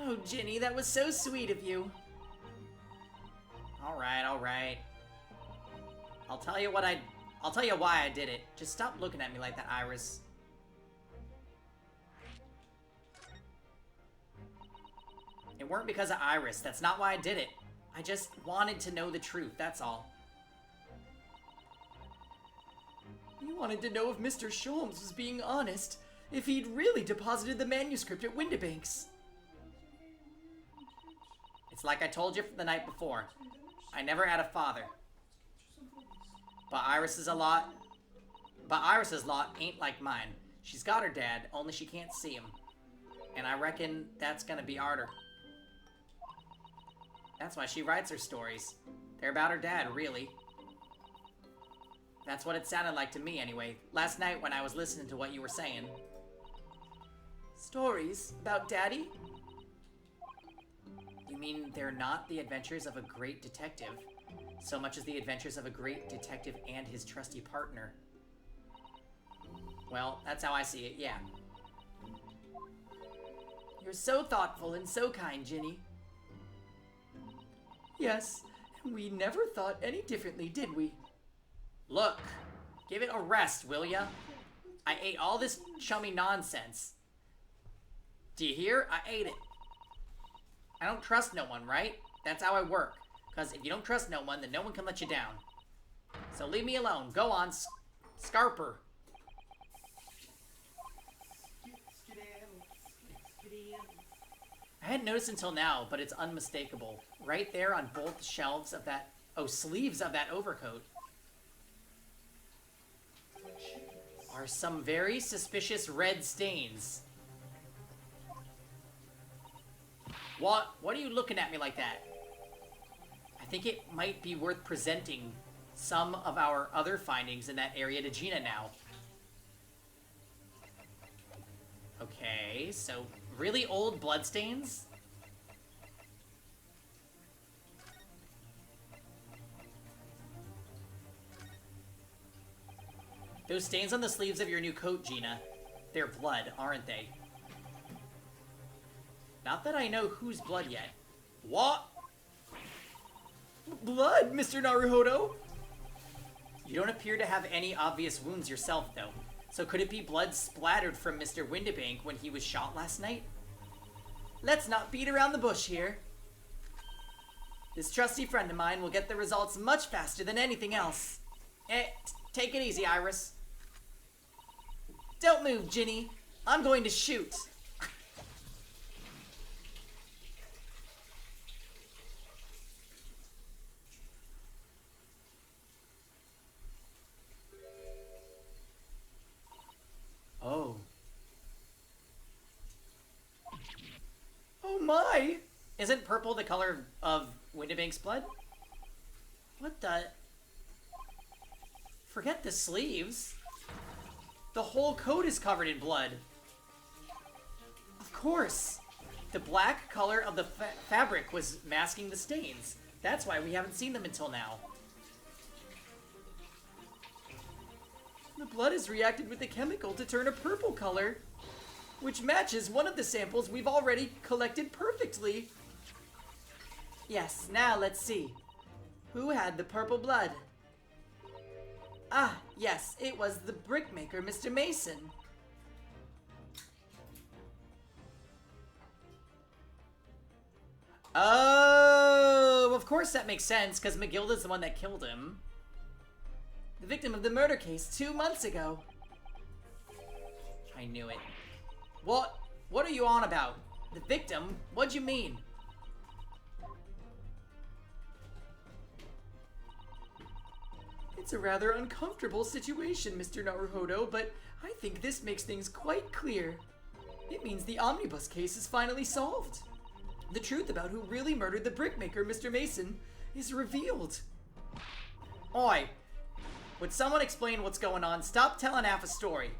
Oh, Ginny, that was so sweet of you. Alright, alright. I'll tell you why I did it. Just stop looking at me like that, Iris. It weren't because of Iris. That's not why I did it. I just wanted to know the truth, that's all. You wanted to know if Mr. Sholmes was being honest, if he'd really deposited the manuscript at Windibanks. It's like I told you the night before. I never had a father. But Iris's lot ain't like mine. She's got her dad, only she can't see him. And I reckon that's gonna be harder. That's why she writes her stories. They're about her dad, really. That's what it sounded like to me, anyway. Last night when I was listening to what you were saying. Stories about Daddy? You mean they're not the adventures of a great detective, so much as the adventures of a great detective and his trusty partner? Well, that's how I see it, yeah. You're so thoughtful and so kind, Ginny. Yes, and we never thought any differently, did we? Look, give it a rest, will ya? I ate all this chummy nonsense. Do you hear? I ate it. I don't trust no one, right? That's how I work. Because if you don't trust no one, then no one can let you down. So leave me alone. Go on, Scarper. I hadn't noticed until now, but it's unmistakable. Right there on both shelves of that... Oh, sleeves of that overcoat are some very suspicious red stains. What are you looking at me like that? I think it might be worth presenting some of our other findings in that area to Gina now. Okay, so really old bloodstains? Those stains on the sleeves of your new coat, Gina, they're blood, aren't they? Not that I know whose blood yet. What? Blood, Mr. Naruhodo? You don't appear to have any obvious wounds yourself, though. So could it be blood splattered from Mr. Windibank when he was shot last night? Let's not beat around the bush here. This trusty friend of mine will get the results much faster than anything else. Take it easy, Iris. Don't move, Ginny. I'm going to shoot. Oh. Oh my! Isn't purple the color of Windibank's blood? What the... Forget the sleeves. The whole coat is covered in blood. Of course. The black color of the fabric was masking the stains. That's why we haven't seen them until now. The blood has reacted with the chemical to turn a purple color, which matches one of the samples we've already collected perfectly. Yes, now let's see. Who had the purple blood? Ah, yes, it was the brickmaker, Mr. Mason. Oh, of course that makes sense, because McGilda's the one that killed him. The victim of the murder case 2 months ago. I knew it. What are you on about? The victim? What'd you mean? It's a rather uncomfortable situation, Mr. Naruhodo, but I think this makes things quite clear. It means the omnibus case is finally solved. The truth about who really murdered the brickmaker, Mr. Mason, is revealed. Oi, would someone explain what's going on? Stop telling half a story.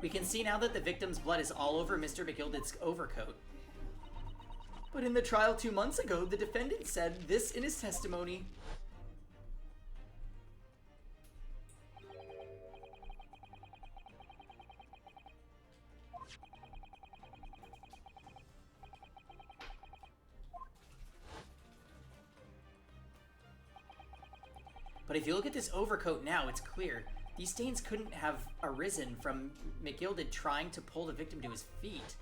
We can see now that the victim's blood is all over Mr. McGilded's overcoat. But in the trial 2 months ago, the defendant said this in his testimony. But if you look at this overcoat now, it's clear. These stains couldn't have arisen from McGilded trying to pull the victim to his feet.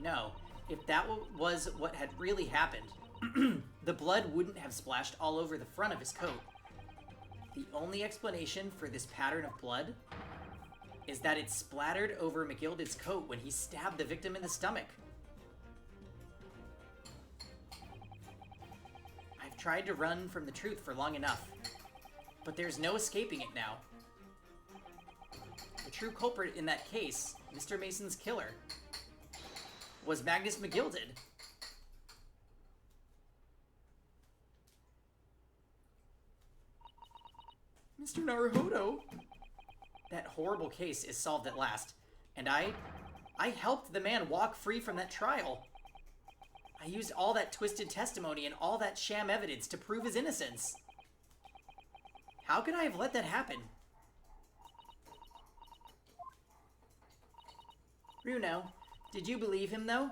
No, if that was what had really happened, the blood wouldn't have splashed all over the front of his coat. The only explanation for this pattern of blood is that it splattered over McGilded's coat when he stabbed the victim in the stomach. I've tried to run from the truth for long enough, but there's no escaping it now. The true culprit in that case, Mr. Mason's killer, was Magnus McGilded. Mr. Naruhodo? That horrible case is solved at last, and I helped the man walk free from that trial. I used all that twisted testimony and all that sham evidence to prove his innocence. How could I have let that happen? Runo, did you believe him, though?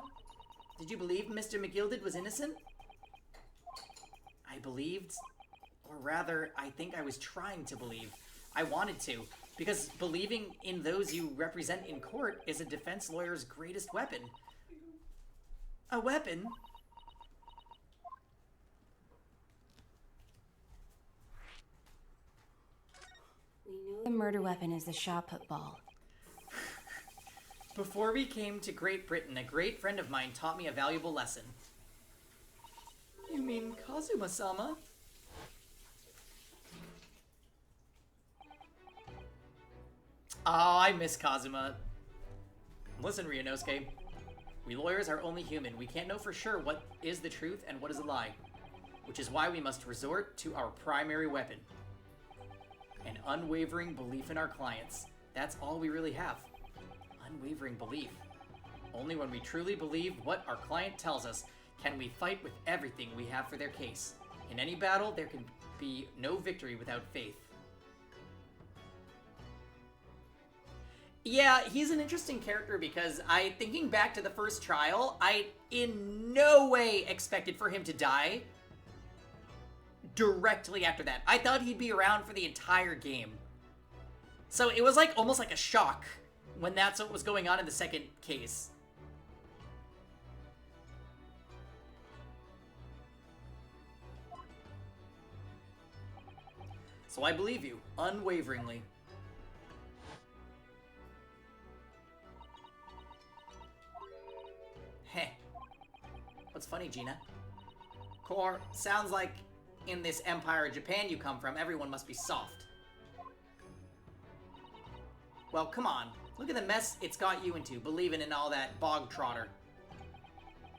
Did you believe Mr. McGilded was innocent? I believed, or rather, I think I was trying to believe. I wanted to, because believing in those you represent in court is a defense lawyer's greatest weapon. A weapon? We know the murder weapon is the shot put ball. Before we came to Great Britain, a great friend of mine taught me a valuable lesson. You mean Kazuma-sama? Oh, I miss Kazuma. Listen, Ryunosuke. We lawyers are only human. We can't know for sure what is the truth and what is a lie. Which is why we must resort to our primary weapon. An unwavering belief in our clients. That's all we really have. Unwavering belief. Only when we truly believe what our client tells us can we fight with everything we have for their case. In any battle, there can be no victory without faith. Yeah, he's an interesting character because thinking back to the first trial, I in no way expected for him to die directly after that. I thought he'd be around for the entire game. So it was like almost like a shock when that's what was going on in the second case. So I believe you, unwaveringly. Heh. What's funny, Gina? Core, sounds like in this empire of Japan you come from, everyone must be soft. Well, come on. Look at the mess it's got you into, believing in all that bog trotter.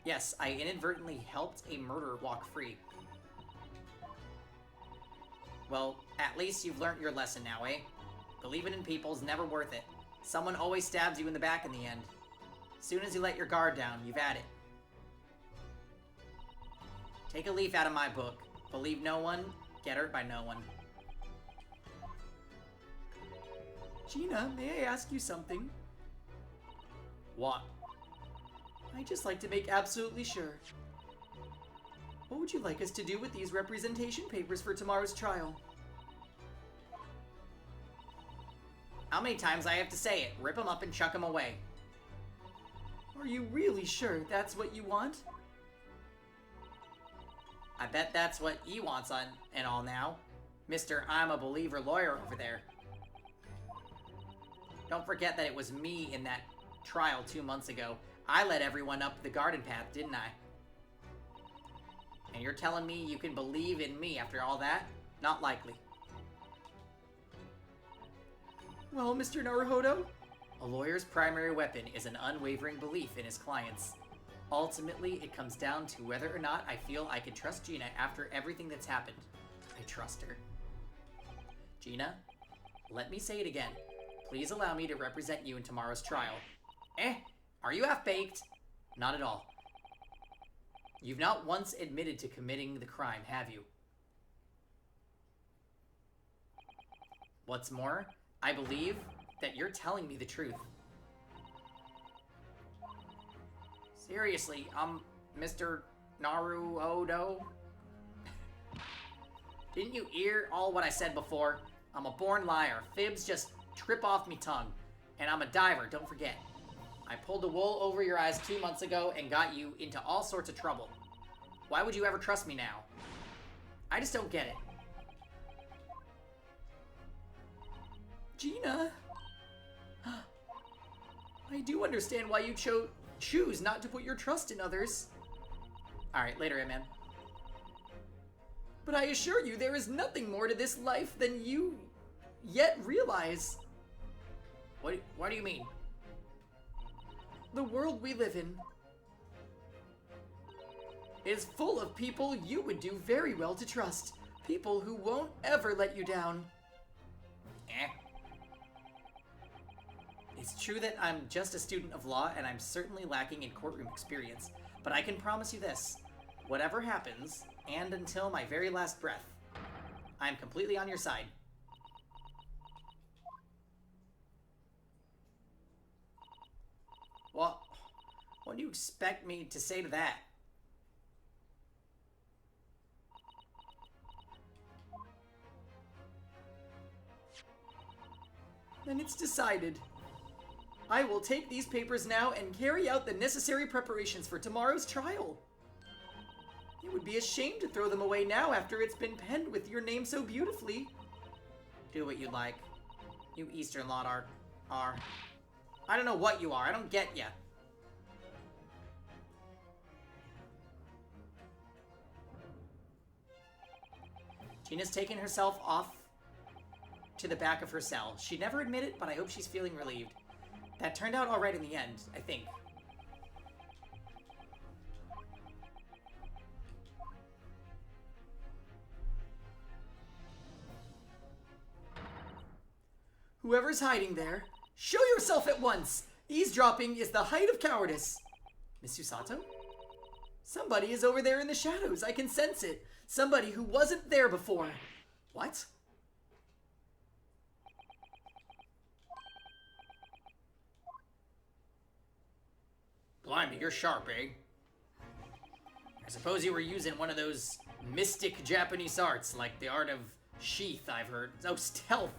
Yes, I inadvertently helped a murderer walk free. Well, at least you've learned your lesson now, eh? Believing in people's never worth it. Someone always stabs you in the back in the end. As soon as you let your guard down, you've had it. Take a leaf out of my book. Believe no one, get hurt by no one. Gina, may I ask you something? What? I'd just like to make absolutely sure. What would you like us to do with these representation papers for tomorrow's trial? How many times I have to say it? Rip them up and chuck them away. Are you really sure that's what you want? I bet that's what he wants on and all now. Mr. I'm a believer lawyer over there. Don't forget that it was me in that trial 2 months ago. I led everyone up the garden path, didn't I? And you're telling me you can believe in me after all that? Not likely. Well, Mr. Naruhodo? A lawyer's primary weapon is an unwavering belief in his clients. Ultimately, it comes down to whether or not I feel I can trust Gina after everything that's happened. I trust her. Gina, let me say it again. Please allow me to represent you in tomorrow's trial. Are you half-baked? Not at all. You've not once admitted to committing the crime, have you? What's more, I believe that you're telling me the truth. Seriously, Mr. Naruhodo? Didn't you hear all what I said before? I'm a born liar. Fibs just trip off me tongue. And I'm a diver, don't forget. I pulled the wool over your eyes 2 months ago and got you into all sorts of trouble. Why would you ever trust me now? I just don't get it. Gina? I do understand why you choose not to put your trust in others. Alright, later, Hitman. But I assure you, there is nothing more to this life than you yet realize. What do you mean? The world we live in is full of people you would do very well to trust. People who won't ever let you down. It's true that I'm just a student of law and I'm certainly lacking in courtroom experience, but I can promise you this. Whatever happens, and until my very last breath, I'm completely on your side. What do you expect me to say to that? Then it's decided. I will take these papers now and carry out the necessary preparations for tomorrow's trial. It would be a shame to throw them away now after it's been penned with your name so beautifully. Do what you like. You Eastern lot are. I don't know what you are. I don't get ya. Gina's taken herself off to the back of her cell. She'd never admit it, but I hope she's feeling relieved. That turned out all right in the end, I think. Whoever's hiding there, show yourself at once! Eavesdropping is the height of cowardice. Miss Usato? Somebody is over there in the shadows. I can sense it. Somebody who wasn't there before. What? Blimey, you're sharp, eh? I suppose you were using one of those mystic Japanese arts, like the art of sheath, I've heard. Oh, stealth,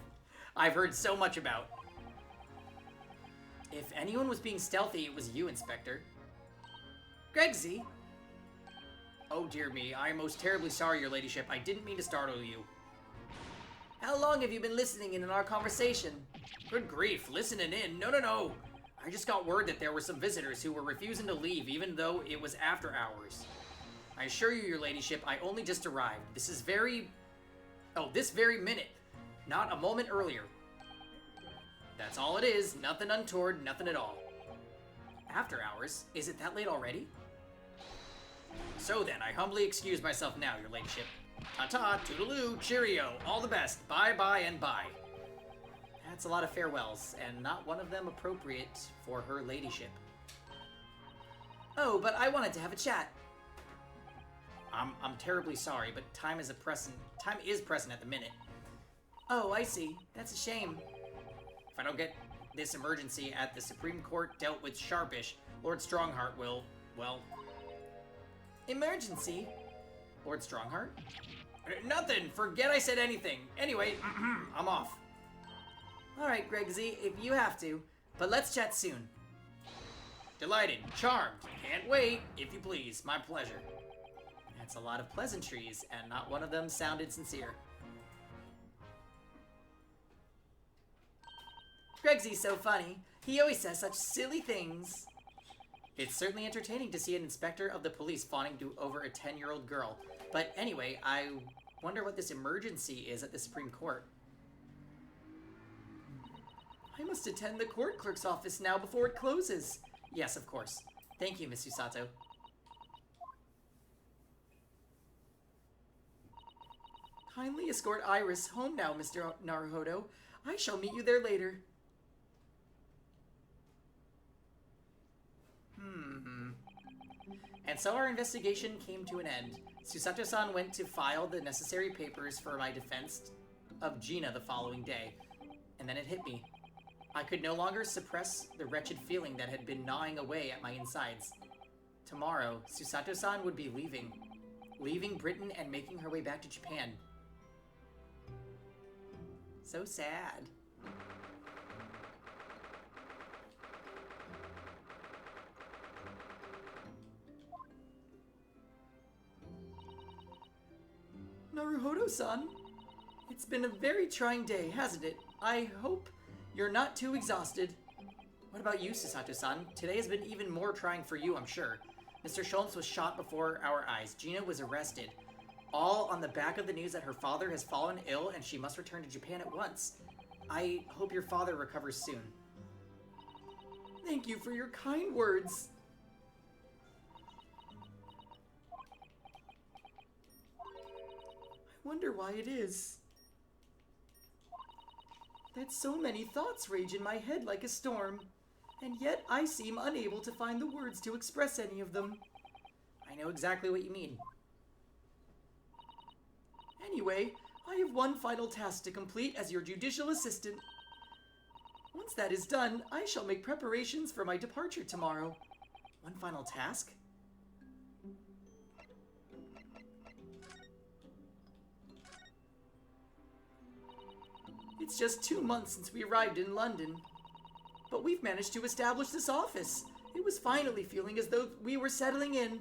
I've heard so much about. If anyone was being stealthy, it was you, Inspector. Gregsy? Oh, dear me, I am most terribly sorry, your ladyship. I didn't mean to startle you. How long have you been listening in on our conversation? Good grief, listening in? No. I just got word that there were some visitors who were refusing to leave even though it was after hours. I assure you, your ladyship, I only just arrived. This very minute. Not a moment earlier. That's all it is. Nothing untoward, nothing at all. After hours? Is it that late already? So then, I humbly excuse myself now, your ladyship. Ta-ta, toodaloo, cheerio, all the best, bye-bye and bye. That's a lot of farewells, and not one of them appropriate for her ladyship. Oh, but I wanted to have a chat. I'm terribly sorry, but time is pressing at the minute. Oh, I see. That's a shame. If I don't get this emergency at the Supreme Court dealt with sharpish, Lord Strongheart will, well... Emergency? Lord Strongheart? Nothing! Forget I said anything! Anyway, I'm off. Alright, Gregsy, if you have to. But let's chat soon. Delighted. Charmed. Can't wait, if you please. My pleasure. That's a lot of pleasantries, and not one of them sounded sincere. Gregsy's so funny. He always says such silly things. It's certainly entertaining to see an inspector of the police fawning over a 10-year-old girl. But anyway, I wonder what this emergency is at the Supreme Court. I must attend the court clerk's office now before it closes. Yes, of course. Thank you, Miss Usato. Kindly escort Iris home now, Mr. Naruhodo. I shall meet you there later. And so our investigation came to an end. Susato-san went to file the necessary papers for my defense of Gina the following day. And then it hit me. I could no longer suppress the wretched feeling that had been gnawing away at my insides. Tomorrow, Susato-san would be leaving Britain and making her way back to Japan. So sad. Naruhodo-san, it's been a very trying day, hasn't it? I hope you're not too exhausted. What about you, Susato-san? Today has been even more trying for you, I'm sure. Mr. Schultz was shot before our eyes. Gina was arrested. All on the back of the news that her father has fallen ill and she must return to Japan at once. I hope your father recovers soon. Thank you for your kind words. I wonder why it is that so many thoughts rage in my head like a storm, and yet I seem unable to find the words to express any of them. I know exactly what you mean. Anyway, I have one final task to complete as your judicial assistant. Once that is done, I shall make preparations for my departure tomorrow. One final task? It's just 2 months since we arrived in London. But we've managed to establish this office. It was finally feeling as though we were settling in.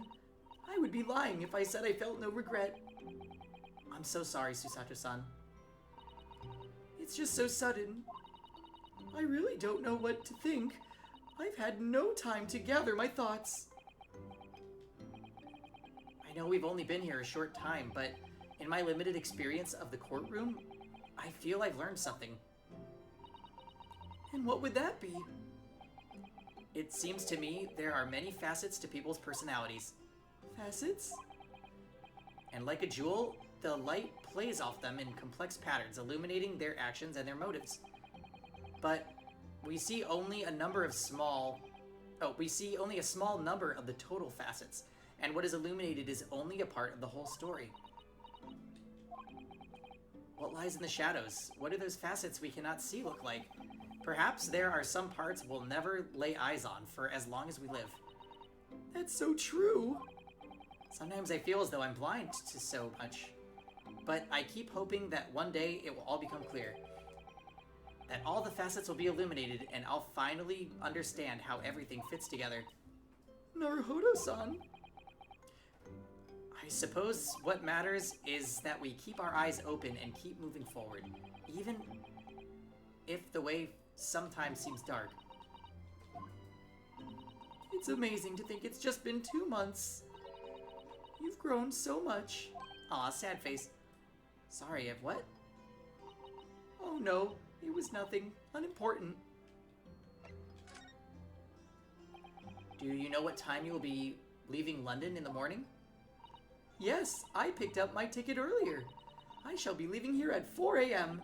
I would be lying if I said I felt no regret. I'm so sorry, Susato-san. It's just so sudden. I really don't know what to think. I've had no time to gather my thoughts. I know we've only been here a short time, but in my limited experience of the courtroom, I feel I've learned something. And what would that be? It seems to me there are many facets to people's personalities. Facets? And like a jewel, the light plays off them in complex patterns, illuminating their actions and their motives. But we see only a small number of the total facets, and what is illuminated is only a part of the whole story. What lies in the shadows? What do those facets we cannot see look like? Perhaps there are some parts we'll never lay eyes on for as long as we live. That's so true. Sometimes I feel as though I'm blind to so much. But I keep hoping that one day it will all become clear. That all the facets will be illuminated and I'll finally understand how everything fits together. Naruhodo-san. I suppose what matters is that we keep our eyes open and keep moving forward, even if the way sometimes seems dark. It's amazing to think it's just been 2 months. You've grown so much. Aw, sad face. Sorry, of what? Oh no, It was nothing. Unimportant. Do you know what time you will be leaving London in the morning? Yes, I picked up my ticket earlier. I shall be leaving here at 4 a.m.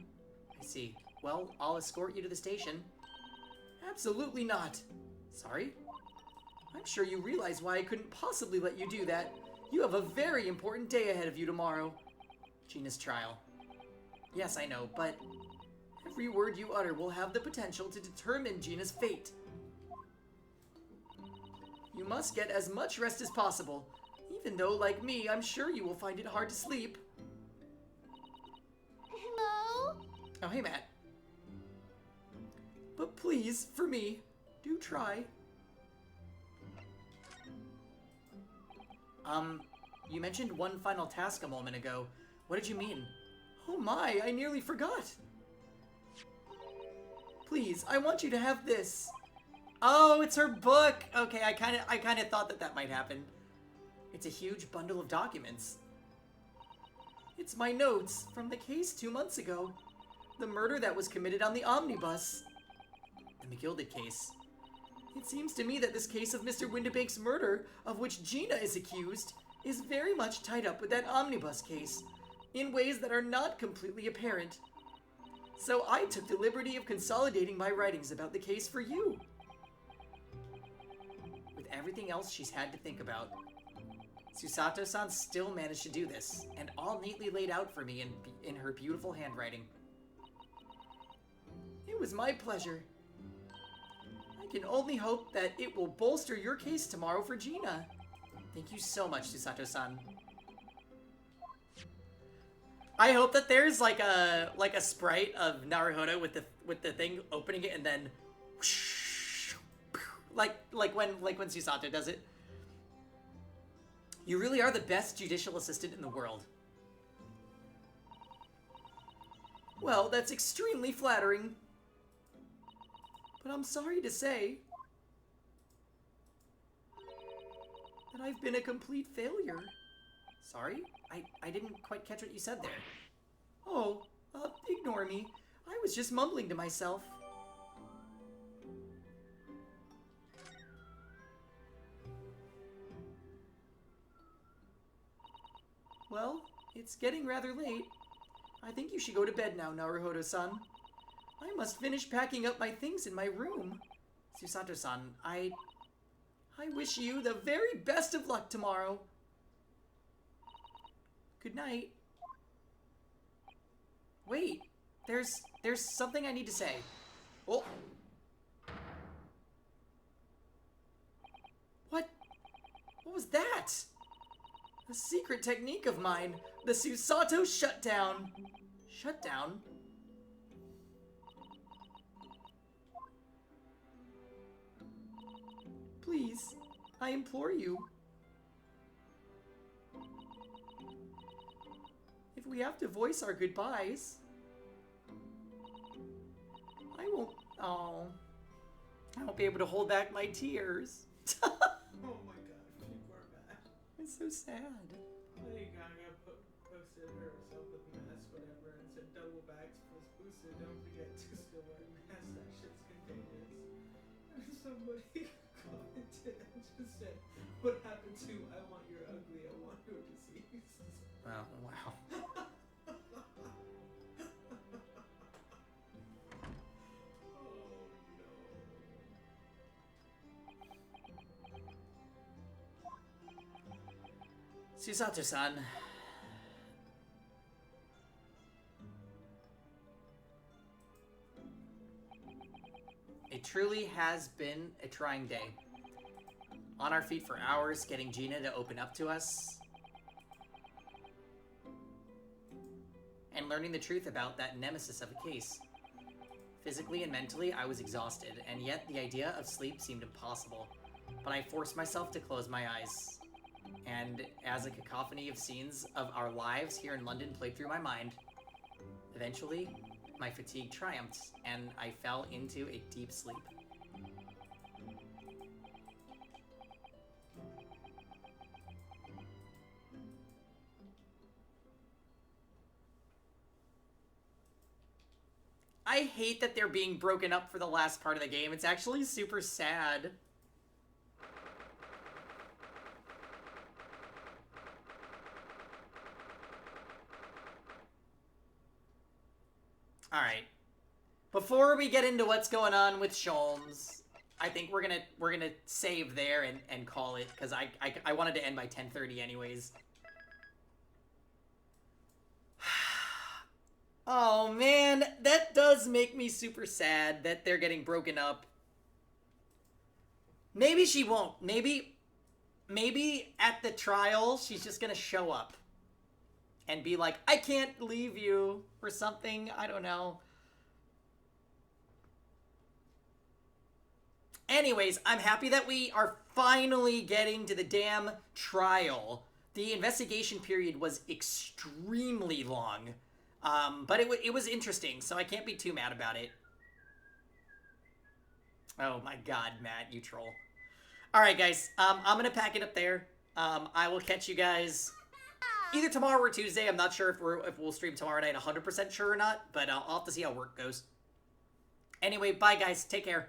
I see. Well, I'll escort you to the station. Absolutely not. Sorry? I'm sure you realize why I couldn't possibly let you do that. You have a very important day ahead of you tomorrow. Gina's trial. Yes, I know, but every word you utter will have the potential to determine Gina's fate. You must get as much rest as possible, even though, like me, I'm sure you will find it hard to sleep. Hello? Oh, hey, Matt. But please, for me, do try. You mentioned one final task a moment ago. What did you mean? Oh my, I nearly forgot. Please, I want you to have this. Oh, it's her book. Okay, I kind of thought that might happen. It's a huge bundle of documents. It's my notes from the case 2 months ago. The murder that was committed on the omnibus. The McGilded case. It seems to me that this case of Mr. Windibank's murder, of which Gina is accused, is very much tied up with that omnibus case, in ways that are not completely apparent. So I took the liberty of consolidating my writings about the case for you. With everything else she's had to think about, Susato-san still managed to do this, and all neatly laid out for me in her beautiful handwriting. It was my pleasure. I can only hope that it will bolster your case tomorrow for Gina. Thank you so much, Susato-san. I hope that there's like a sprite of Naruhodo with the thing opening it and then like when Susato does it. You really are the best judicial assistant in the world. Well, that's extremely flattering. But I'm sorry to say that I've been a complete failure. Sorry? I didn't quite catch what you said there. Oh, ignore me. I was just mumbling to myself. Well, it's getting rather late. I think you should go to bed now, Naruhodo-san. I must finish packing up my things in my room. Susato-san, I wish you the very best of luck tomorrow. Good night. Wait, there's something I need to say. Oh. What was that? A secret technique of mine, the Susato shutdown. Shutdown? Please, I implore you. If we have to voice our goodbyes, I won't be able to hold back my tears. Oh my god, people are bad. It's so sad. Lady Gaga posted herself with masks, whatever, and said double bags plus boosted. Don't forget to still wear masks. That shit's contagious. And somebody commented and just said, "What happened to I want your ugly, I want your disease." Oh, wow. Susato-san. It truly has been a trying day. On our feet for hours, getting Gina to open up to us. And learning the truth about that nemesis of a case. Physically and mentally, I was exhausted, and yet the idea of sleep seemed impossible. But I forced myself to close my eyes. And as a cacophony of scenes of our lives here in London played through my mind, eventually, my fatigue triumphed, and I fell into a deep sleep. I hate that they're being broken up for the last part of the game. It's actually super sad. Alright. Before we get into what's going on with Sholmes, I think we're gonna save there and call it, because I wanted to end by 10:30 anyways. Oh man, that does make me super sad that they're getting broken up. Maybe she won't. Maybe at the trial she's just gonna show up and be like, I can't leave you, or something. I don't know. Anyways, I'm happy that we are finally getting to the damn trial. The investigation period was extremely long, but it was interesting, so I can't be too mad about it. Oh my god, Matt, you troll. Alright, guys, I'm gonna pack it up there. I will catch you guys either tomorrow or Tuesday. I'm not sure if we'll stream tomorrow night, 100% sure or not, but I'll have to see how work goes. Anyway, bye guys, take care.